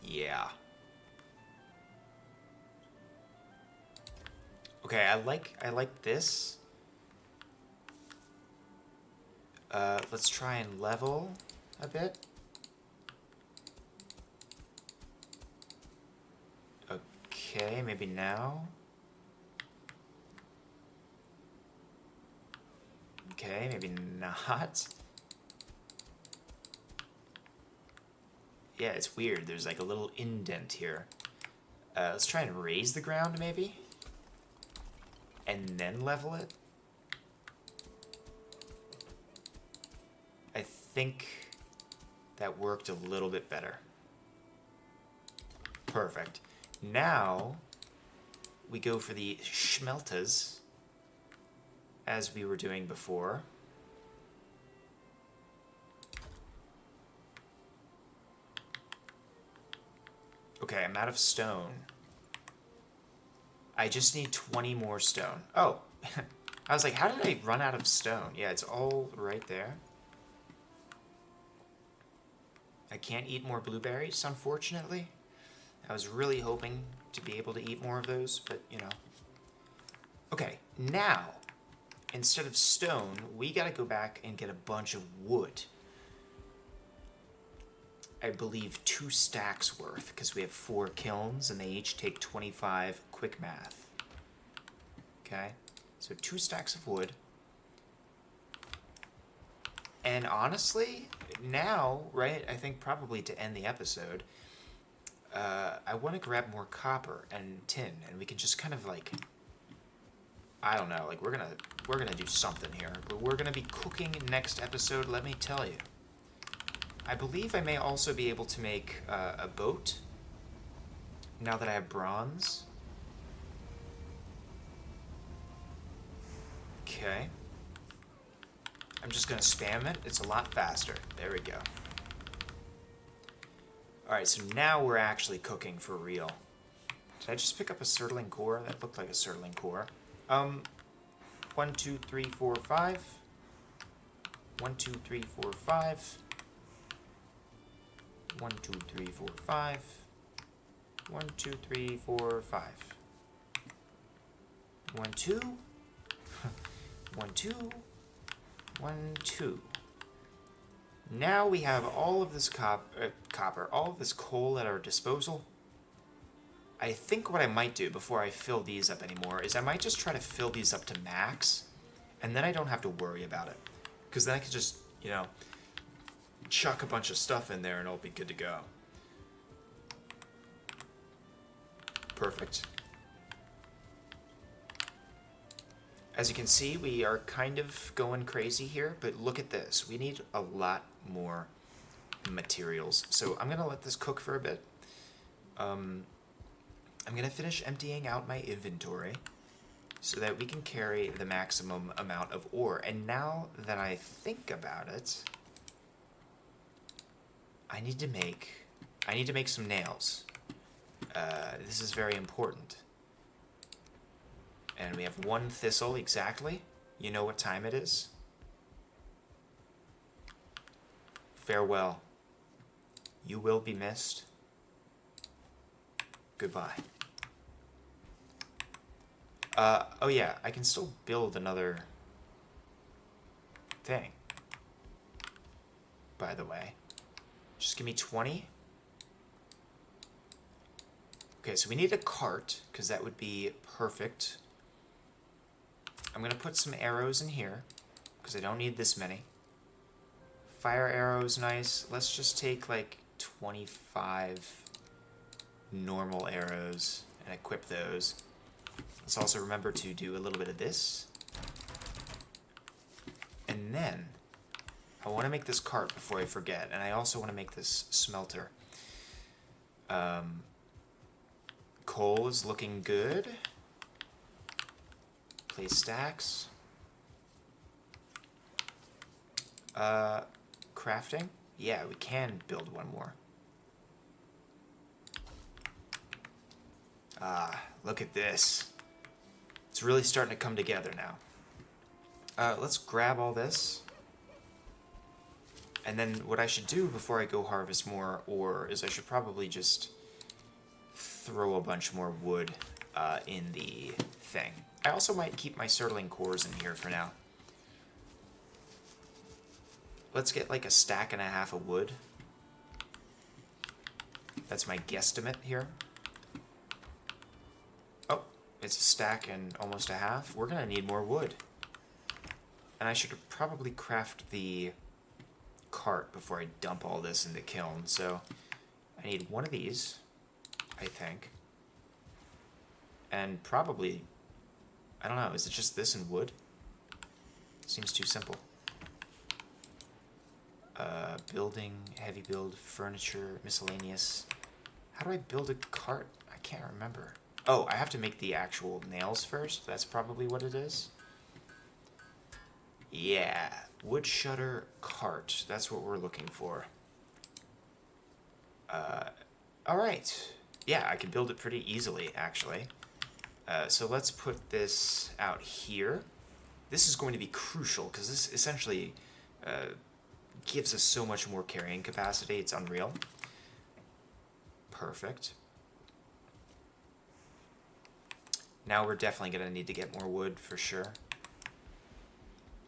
Yeah. Okay, I like this. Let's try and level a bit. Okay, maybe now. okay, maybe not. Yeah, it's weird. There's like a little indent here. Let's try and raise the ground, maybe? And then level it? I think that worked a little bit better. Perfect. Now, we go for the schmeltas, as we were doing before. Okay, I'm out of stone. I just need 20 more stone. Oh, I was like, how did I run out of stone? Yeah, it's all right there. I can't eat more blueberries, unfortunately. I was really hoping to be able to eat more of those, but, you know. Okay, now, instead of stone, we gotta go back and get a bunch of wood. I believe 2 stacks worth, because we have 4 kilns, and they each take 25 quick math. Okay, so 2 stacks of wood. And honestly, now, right, I think probably to end the episode, I want to grab more copper and tin, and we can just kind of like, I don't know, like we're gonna do something here, but we're gonna be cooking next episode. Let me tell you. I believe I may also be able to make a boat now that I have bronze. Okay. I'm just gonna spam it. It's a lot faster. There we go. Alright, so now we're actually cooking for real. Did I just pick up a Surtling core? That looked like a Surtling core. 1, 2, 3, 4, 5. 1, 2, 3, 4, 5. 1, 2, 3, 4, 5. 1, 2, 3, 4, 5. 1, 2. 1, 2. 1, 2. Now we have all of this copper, all of this coal at our disposal. I think what I might do before I fill these up anymore is I might just try to fill these up to max, and then I don't have to worry about it. Because then I could just, you know, chuck a bunch of stuff in there and it'll be good to go. Perfect. As you can see, we are kind of going crazy here, but look at this. We need a lot more materials. So I'm going to let this cook for a bit. I'm going to finish emptying out my inventory so that we can carry the maximum amount of ore. And now that I think about it, I need to make some nails. This is very important. And we have 1 thistle exactly. You know what time it is? Farewell. You will be missed. Goodbye. Oh yeah, I can still build another thing. By the way. Just give me 20. Okay, so we need a cart, because that would be perfect. I'm going to put some arrows in here, because I don't need this many. Fire arrows, nice. Let's just take like 25 normal arrows and equip those. Let's also remember to do a little bit of this. And then, I want to make this cart before I forget, and I also want to make this smelter. Coal is looking good. Place stacks. Crafting? Yeah, we can build 1 more. Ah, look at this. It's really starting to come together now. Let's grab all this. And then what I should do before I go harvest more ore is I should probably just throw a bunch more wood in the thing. I also might keep my Surtling cores in here for now. Let's get like a stack and a half of wood. That's my guesstimate here. Oh, it's a stack and almost a half. We're gonna need more wood. And I should probably craft the cart before I dump all this in the kiln. So I need one of these, I think. And probably, I don't know, is it just this and wood? Seems too simple. Building, heavy build, furniture, miscellaneous. How do I build a cart? I can't remember. Oh, I have to make the actual nails first. That's probably what it is. Yeah, wood shutter cart. That's what we're looking for. Alright. Yeah, I can build it pretty easily, actually. So let's put this out here. This is going to be crucial, because this essentially gives us so much more carrying capacity. It's unreal. Perfect. Now we're definitely going to need to get more wood, for sure.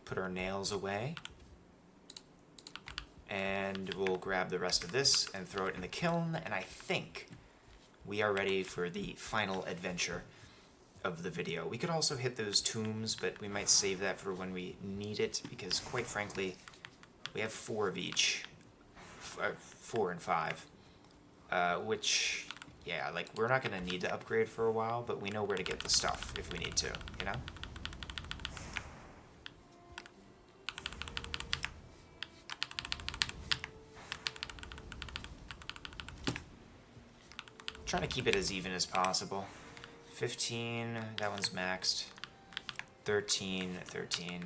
Put our nails away. And we'll grab the rest of this and throw it in the kiln, and I think we are ready for the final adventure of the video. We could also hit those tombs, but we might save that for when we need it, because quite frankly, we have 4 of each. 4 and 5. Which, yeah, like, we're not going to need to upgrade for a while, but we know where to get the stuff if we need to, you know? Trying to keep it as even as possible. 15, that one's maxed. 13, 13.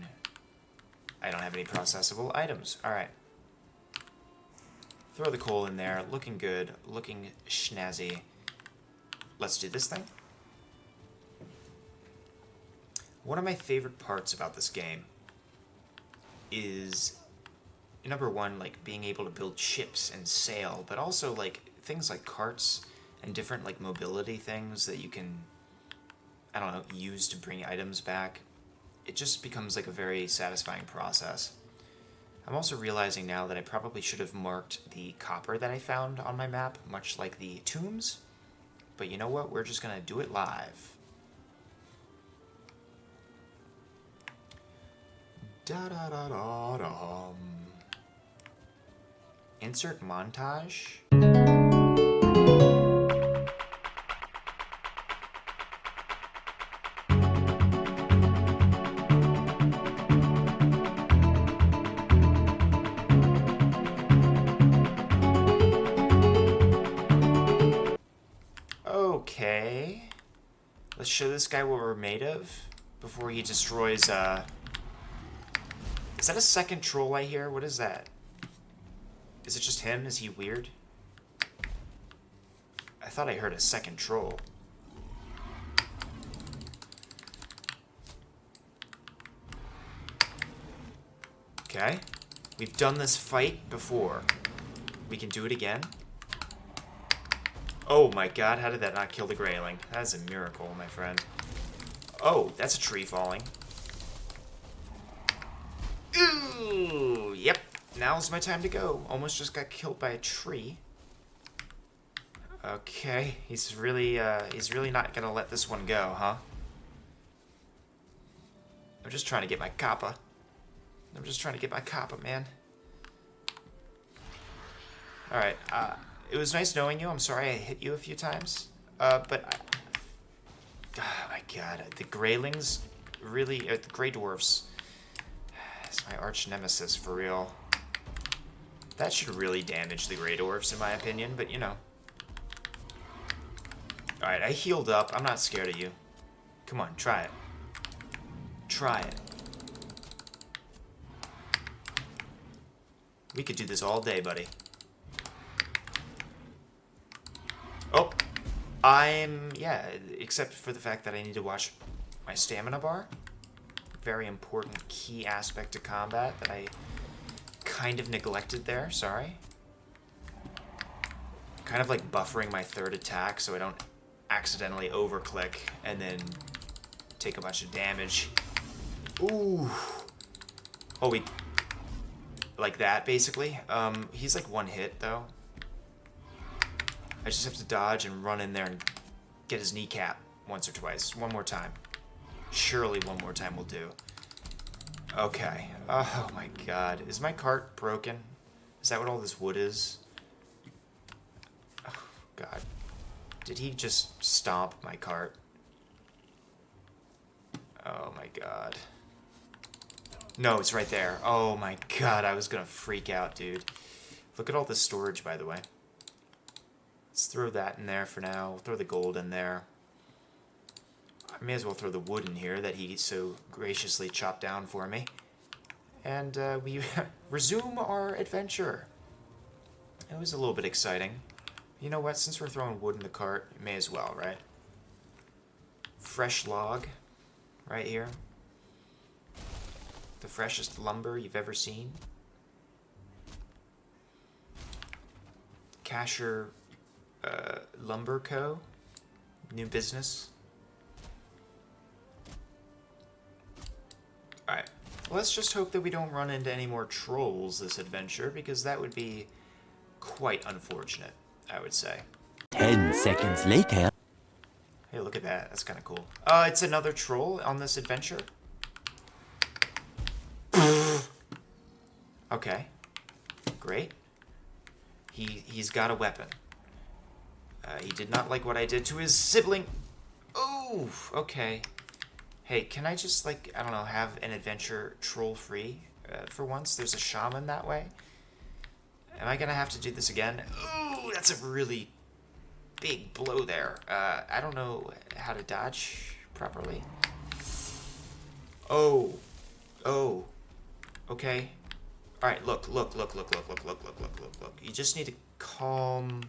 I don't have any processable items. Alright. Throw the coal in there. Looking good. Looking snazzy. Let's do this thing. One of my favorite parts about this game is, number one, like, being able to build ships and sail, but also, like, things like carts and different, like, mobility things that you can, I don't know, use to bring items back. It just becomes, like, a very satisfying process. I'm also realizing now that I probably should have marked the copper that I found on my map, much like the tombs. But you know what? We're just gonna do it live. Da-da-da-da-da. Insert montage. Okay. Let's show this guy what we're made of before he destroys, Is that a second troll I hear? What is that? Is it just him? Is he weird? I thought I heard a second troll. Okay. We've done this fight before. We can do it again. Oh my god, how did that not kill the grayling? That is a miracle, my friend. Oh, that's a tree falling. Ooh, yep. Now's my time to go. Almost just got killed by a tree. Okay, he's really not gonna let this one go, huh? I'm just trying to get my copper. I'm just trying to get my copper, man. Alright, it was nice knowing you. I'm sorry I hit you a few times. But oh my god, the graylings really, the gray dwarfs. It's my arch nemesis for real. That should really damage the gray dwarfs in my opinion, but you know. Alright, I healed up. I'm not scared of you. Come on, try it. Try it. We could do this all day, buddy. Oh, yeah, except for the fact that I need to watch my stamina bar. Very important key aspect to combat that I kind of neglected there, sorry. Kind of like buffering my third attack so I don't accidentally overclick and then take a bunch of damage. Ooh. Oh, like that, basically. He's like one hit, though. I just have to dodge and run in there and get his kneecap once or twice. One more time. Surely one more time will do. Okay. Oh my god. Is my cart broken? Is that what all this wood is? Oh god. Did he just stomp my cart? Oh my god. No, it's right there. Oh my god, I was gonna freak out, dude. Look at all this storage, by the way. Let's throw that in there for now. We'll throw the gold in there. I may as well throw the wood in here that he so graciously chopped down for me. And we resume our adventure. It was a little bit exciting. You know what? Since we're throwing wood in the cart, may as well, right? Fresh log, right here. The freshest lumber you've ever seen. Casher Lumber Co. New business. Alright. Let's just hope that we don't run into any more trolls this adventure, because that would be quite unfortunate, I would say. 10 seconds later. Hey, look at that. That's kind of cool. It's another troll on this adventure. Okay. Great. He's got a weapon. He did not like what I did to his sibling. Oh, okay. Hey, can I just, like, I don't know, have an adventure troll-free for once? There's a shaman that way. Am I gonna have to do this again? Ooh, that's a really big blow there. I don't know how to dodge properly. Oh. Oh. Okay. Alright, look. You just need to calm...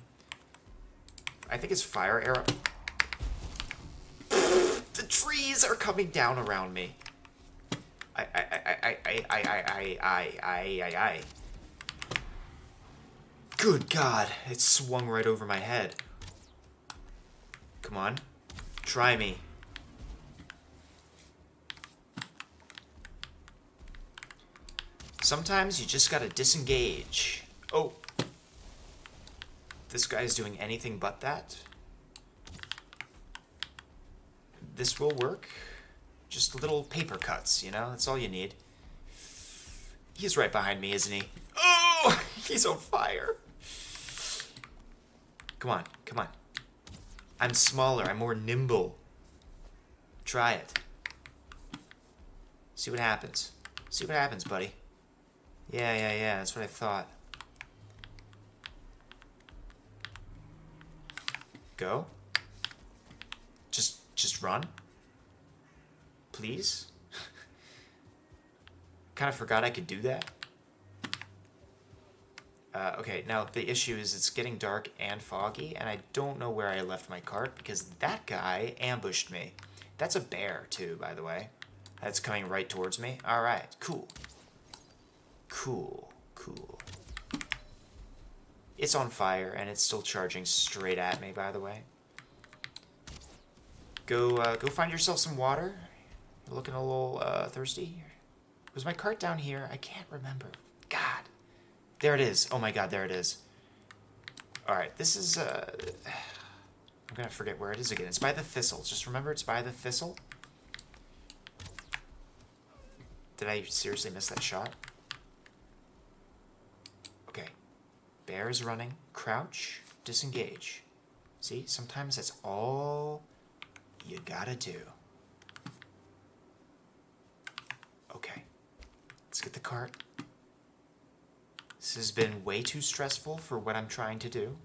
I think it's fire arrow. The trees are coming down around me. I. Good God, it swung right over my head. Come on, try me. Sometimes you just gotta disengage. Oh. This guy's doing anything but that. This will work. Just little paper cuts, you know? That's all you need. He's right behind me, isn't he? Oh! He's on fire. Come on, come on. I'm smaller. I'm more nimble. Try it. See what happens. See what happens, buddy. Yeah. That's what I thought. Go. Just run. Please. Kind of forgot I could do that. Okay, now the issue is it's getting dark and foggy, and I don't know where I left my cart because that guy ambushed me. That's a bear, too, by the way. That's coming right towards me. Alright, cool. Cool. It's on fire, and it's still charging straight at me, by the way. Go find yourself some water. You're looking a little thirsty. Was my cart down here? I can't remember. God. There it is. Oh my God, there it is. Alright, this is, I'm gonna forget where it is again. It's by the thistle. Just remember it's by the thistle. Did I seriously miss that shot? Okay. Bear is running. Crouch. Disengage. See? Sometimes that's all you gotta do. Okay. Let's get the cart. This has been way too stressful for what I'm trying to do.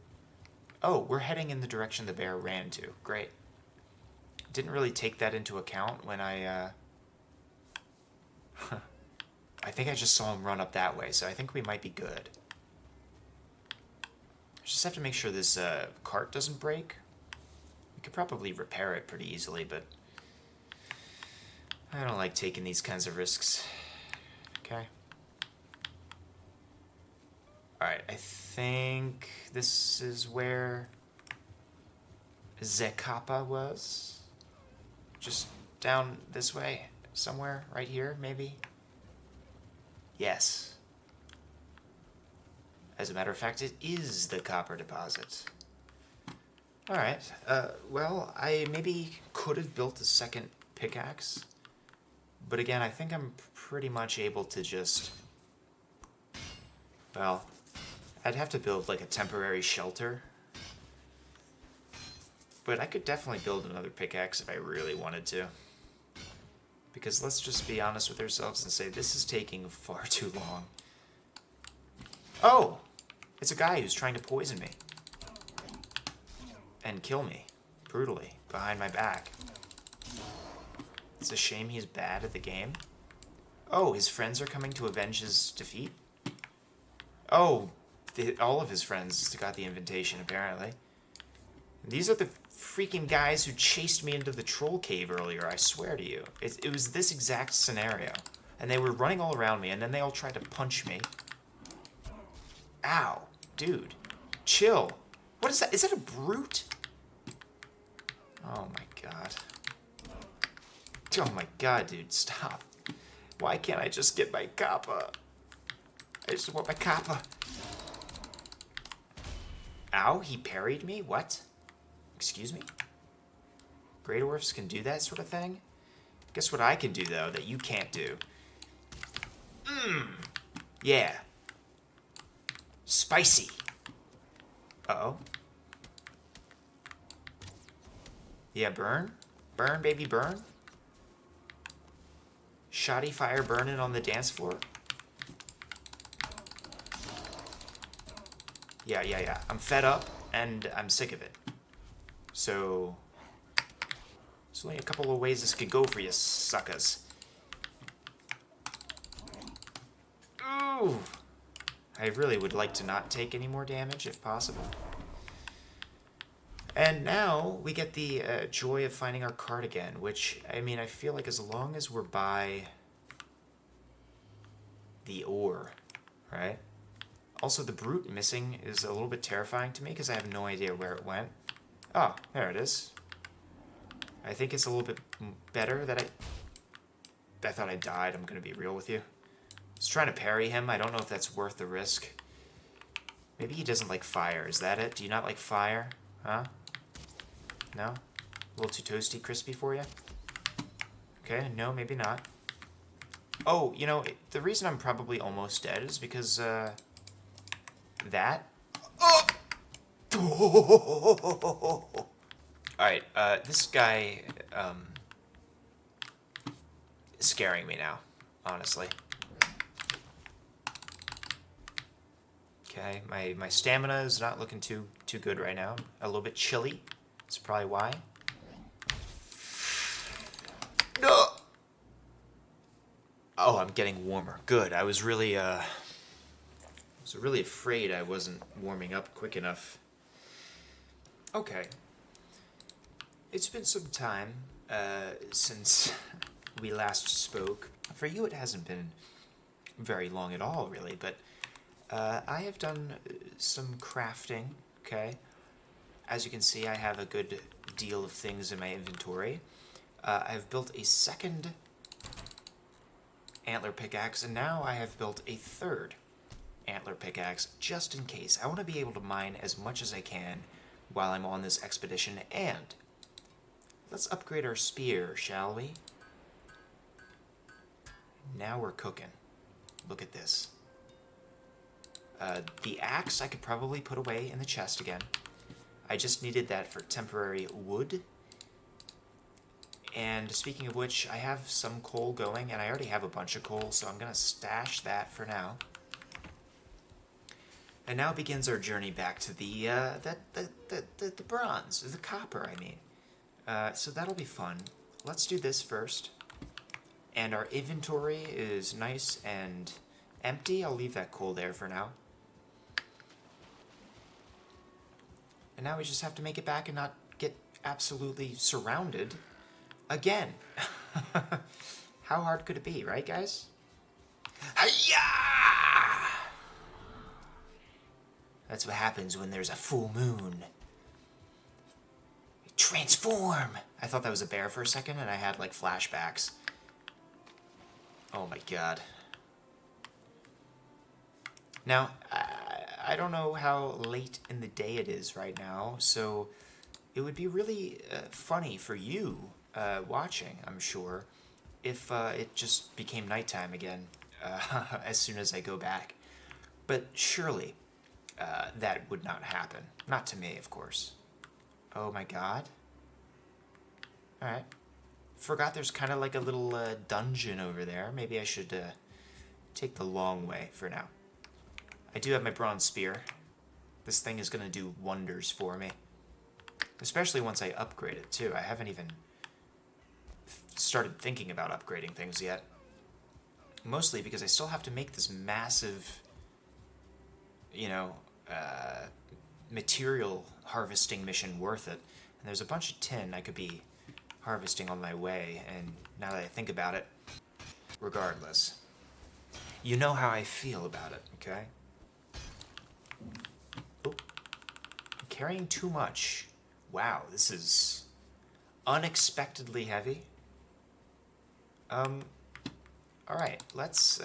Oh, we're heading in the direction the bear ran to. Great. Didn't really take that into account when I think I just saw him run up that way, so I think we might be good. I just have to make sure this cart doesn't break. We could probably repair it pretty easily, but I don't like taking these kinds of risks. Okay. Alright, I think this is where Zekapa was. Just down this way, somewhere, right here, maybe? Yes. As a matter of fact, it is the copper deposit. Alright, well, I maybe could have built a second pickaxe. But again, I think I'm pretty much able to just... Well, I'd have to build like a temporary shelter. But I could definitely build another pickaxe if I really wanted to. Because let's just be honest with ourselves and say this is taking far too long. Oh! It's a guy who's trying to poison me. And kill me. Brutally. Behind my back. It's a shame he's bad at the game. Oh, his friends are coming to avenge his defeat? Oh, all of his friends got the invitation, apparently. These are the freaking guys who chased me into the troll cave earlier, I swear to you. It was this exact scenario. And they were running all around me, and then they all tried to punch me. Ow. Dude. Chill. What is that? Is that a brute? Oh my god. Oh my god, dude. Stop. Why can't I just get my kappa? I just want my kappa. Ow, he parried me? What? Excuse me? Great dwarfs can do that sort of thing? Guess what I can do, though, that you can't do? Yeah. Spicy. Uh-oh. Yeah, burn? Burn, baby, burn? Shoddy fire burning on the dance floor? Yeah. I'm fed up, and I'm sick of it. So... there's only a couple of ways this could go for you, suckers. Ooh! I really would like to not take any more damage, if possible. And now, we get the joy of finding our card again, which, I mean, I feel like as long as we're by the ore, right? Also, the brute missing is a little bit terrifying to me, because I have no idea where it went. Oh, there it is. I think it's a little bit better that I thought I died, I'm going to be real with you. I was trying to parry him, I don't know if that's worth the risk. Maybe he doesn't like fire, is that it? Do you not like fire? Huh? No? A little too toasty, crispy for you? Okay, no, maybe not. Oh, you know, the reason I'm probably almost dead is because, that? Oh! Alright, this guy, is scaring me now, honestly. Okay, my stamina is not looking too good right now. A little bit chilly. That's probably why. No! Oh, I'm getting warmer. Good. I was really afraid I wasn't warming up quick enough. Okay. It's been some time since we last spoke. For you, it hasn't been very long at all, really, but I have done some crafting, okay? As you can see, I have a good deal of things in my inventory. I've built a second antler pickaxe, and now I have built a third antler pickaxe, just in case. I want to be able to mine as much as I can while I'm on this expedition, and let's upgrade our spear, shall we? Now we're cooking. Look at this. The axe I could probably put away in the chest again. I just needed that for temporary wood. And speaking of which, I have some coal going, and I already have a bunch of coal, so I'm going to stash that for now. And now begins our journey back to the bronze, the copper, I mean. So that'll be fun. Let's do this first. And our inventory is nice and empty. I'll leave that coal there for now. And now we just have to make it back and not get absolutely surrounded again. How hard could it be, right, guys? Hi-ya! That's what happens when there's a full moon. Transform! I thought that was a bear for a second, and I had, like, flashbacks. Oh my god. Now, I don't know how late in the day it is right now, so it would be really funny for you watching, I'm sure, if it just became nighttime again as soon as I go back. But surely that would not happen. Not to me, of course. Oh my god. Alright. Forgot there's kind of like a little dungeon over there. Maybe I should take the long way for now. I do have my bronze spear. This thing is going to do wonders for me. Especially once I upgrade it, too. I haven't even started thinking about upgrading things yet. Mostly because I still have to make this massive, you know, material harvesting mission worth it. And there's a bunch of tin I could be harvesting on my way, and now that I think about it, regardless, you know how I feel about it, okay? Oh, I'm carrying too much. Wow, this is unexpectedly heavy. Alright, let's...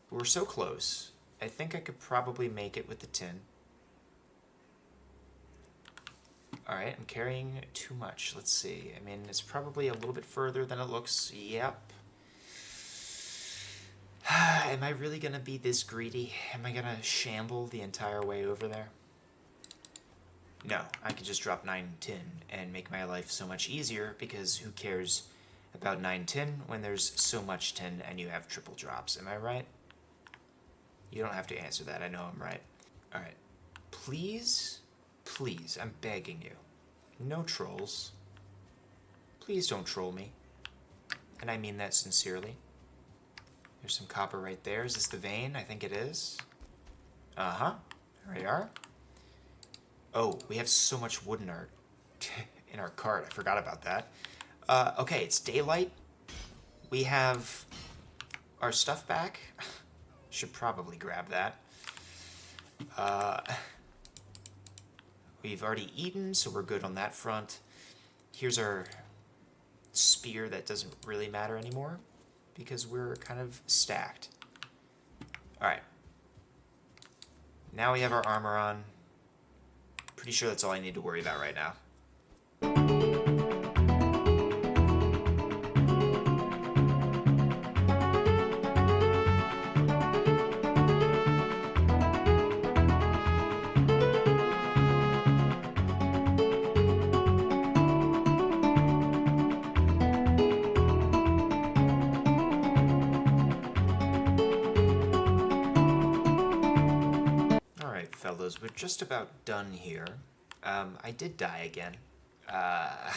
we're so close. I think I could probably make it with the tin. Alright, I'm carrying too much. Let's see. I mean, it's probably a little bit further than it looks. Yep. Am I really gonna be this greedy? Am I gonna shamble the entire way over there? No, I could just drop 9 tin and make my life so much easier, because who cares about 9 tin when there's so much tin and you have triple drops? Am I right? You don't have to answer that. I know I'm right. Alright. Please... please, I'm begging you. No trolls. Please don't troll me. And I mean that sincerely. There's some copper right there. Is this the vein? I think it is. Uh-huh. There we are. Oh, we have so much wood in our cart. I forgot about that. Okay, it's daylight. We have our stuff back. Should probably grab that. We've already eaten, so we're good on that front. Here's our spear that doesn't really matter anymore, because we're kind of stacked. Alright. Now we have our armor on. Pretty sure that's all I need to worry about right now. Fellows, we're just about done here. I did die again. I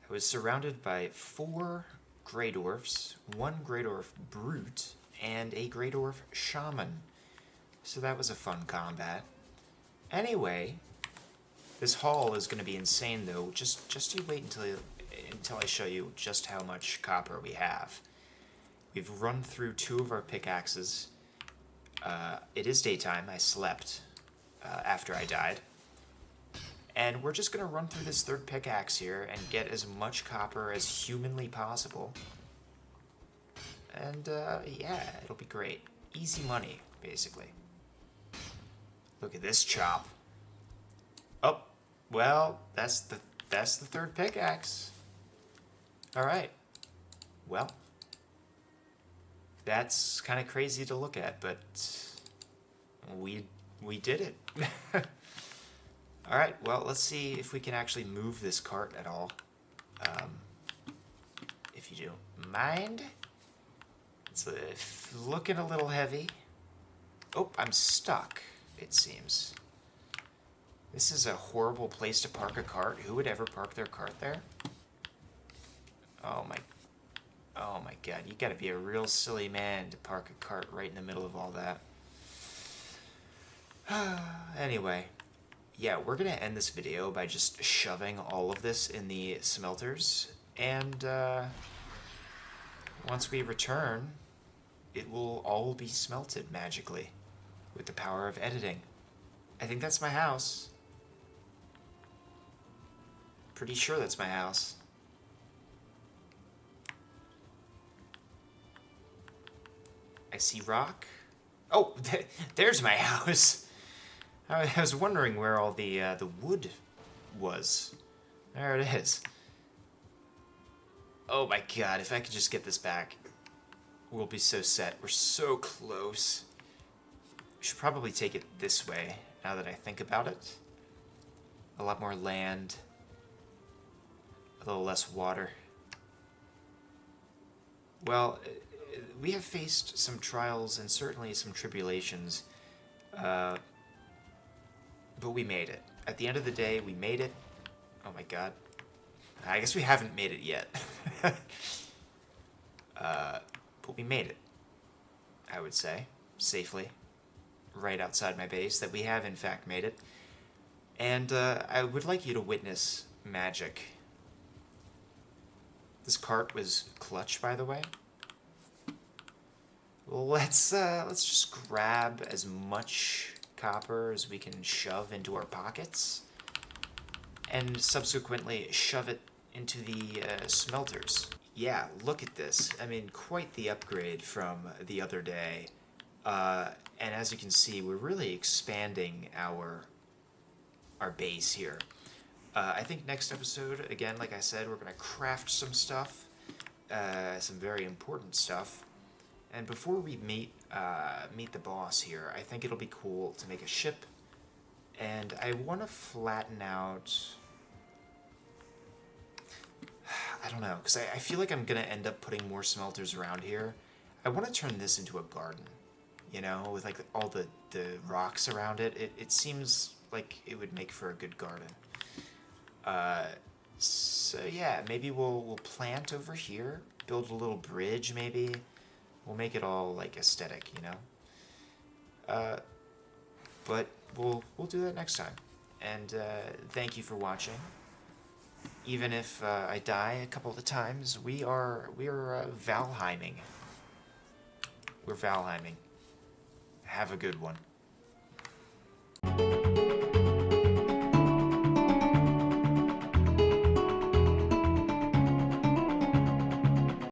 was surrounded by 4 Grey Dwarfs, 1 Grey Dwarf Brute, and a Grey Dwarf Shaman. So that was a fun combat. Anyway, this haul is going to be insane, though. Just you wait until I show you just how much copper we have. We've run through 2 of our pickaxes. It is daytime. I slept after I died. And we're just going to run through this 3rd pickaxe here and get as much copper as humanly possible. And, yeah, it'll be great. Easy money, basically. Look at this chop. Oh, well, that's the 3rd pickaxe. Alright. Well, that's kind of crazy to look at, but we did it. Alright, well, let's see if we can actually move this cart at all. If you don't mind. It's looking a little heavy. Oh, I'm stuck, it seems. This is a horrible place to park a cart. Who would ever park their cart there? Oh my god, you gotta be a real silly man to park a cart right in the middle of all that. Anyway, yeah, we're gonna end this video by just shoving all of this in the smelters, and once we return, it will all be smelted magically with the power of editing. I think that's my house. Pretty sure that's my house. I see rock. Oh, there's my house. I was wondering where all the wood was. There it is. Oh my god, if I could just get this back, we'll be so set. We're so close. We should probably take it this way, now that I think about it. A lot more land. A little less water. Well, we have faced some trials and certainly some tribulations, but we made it. At the end of the day, we made it. Oh my god. I guess we haven't made it yet. But we made it, I would say, safely, right outside my base, that we have in fact made it. And I would like you to witness magic. This cart was clutch, by the way. Let's just grab as much copper as we can shove into our pockets, and subsequently shove it into the smelters. Yeah, look at this. I mean, quite the upgrade from the other day. And as you can see, we're really expanding our base here. I think next episode, again, like I said, we're going to craft some stuff, some very important stuff. And before we meet the boss here, I think it'll be cool to make a ship. And I want to flatten out... I don't know, because I feel like I'm going to end up putting more smelters around here. I want to turn this into a garden, you know, with like all the rocks around it. It seems like it would make for a good garden. So yeah, maybe we'll plant over here, build a little bridge maybe. We'll make it all like aesthetic, you know. But we'll do that next time. And thank you for watching. Even if I die a couple of times, we are Valheiming. We're Valheiming. Have a good one.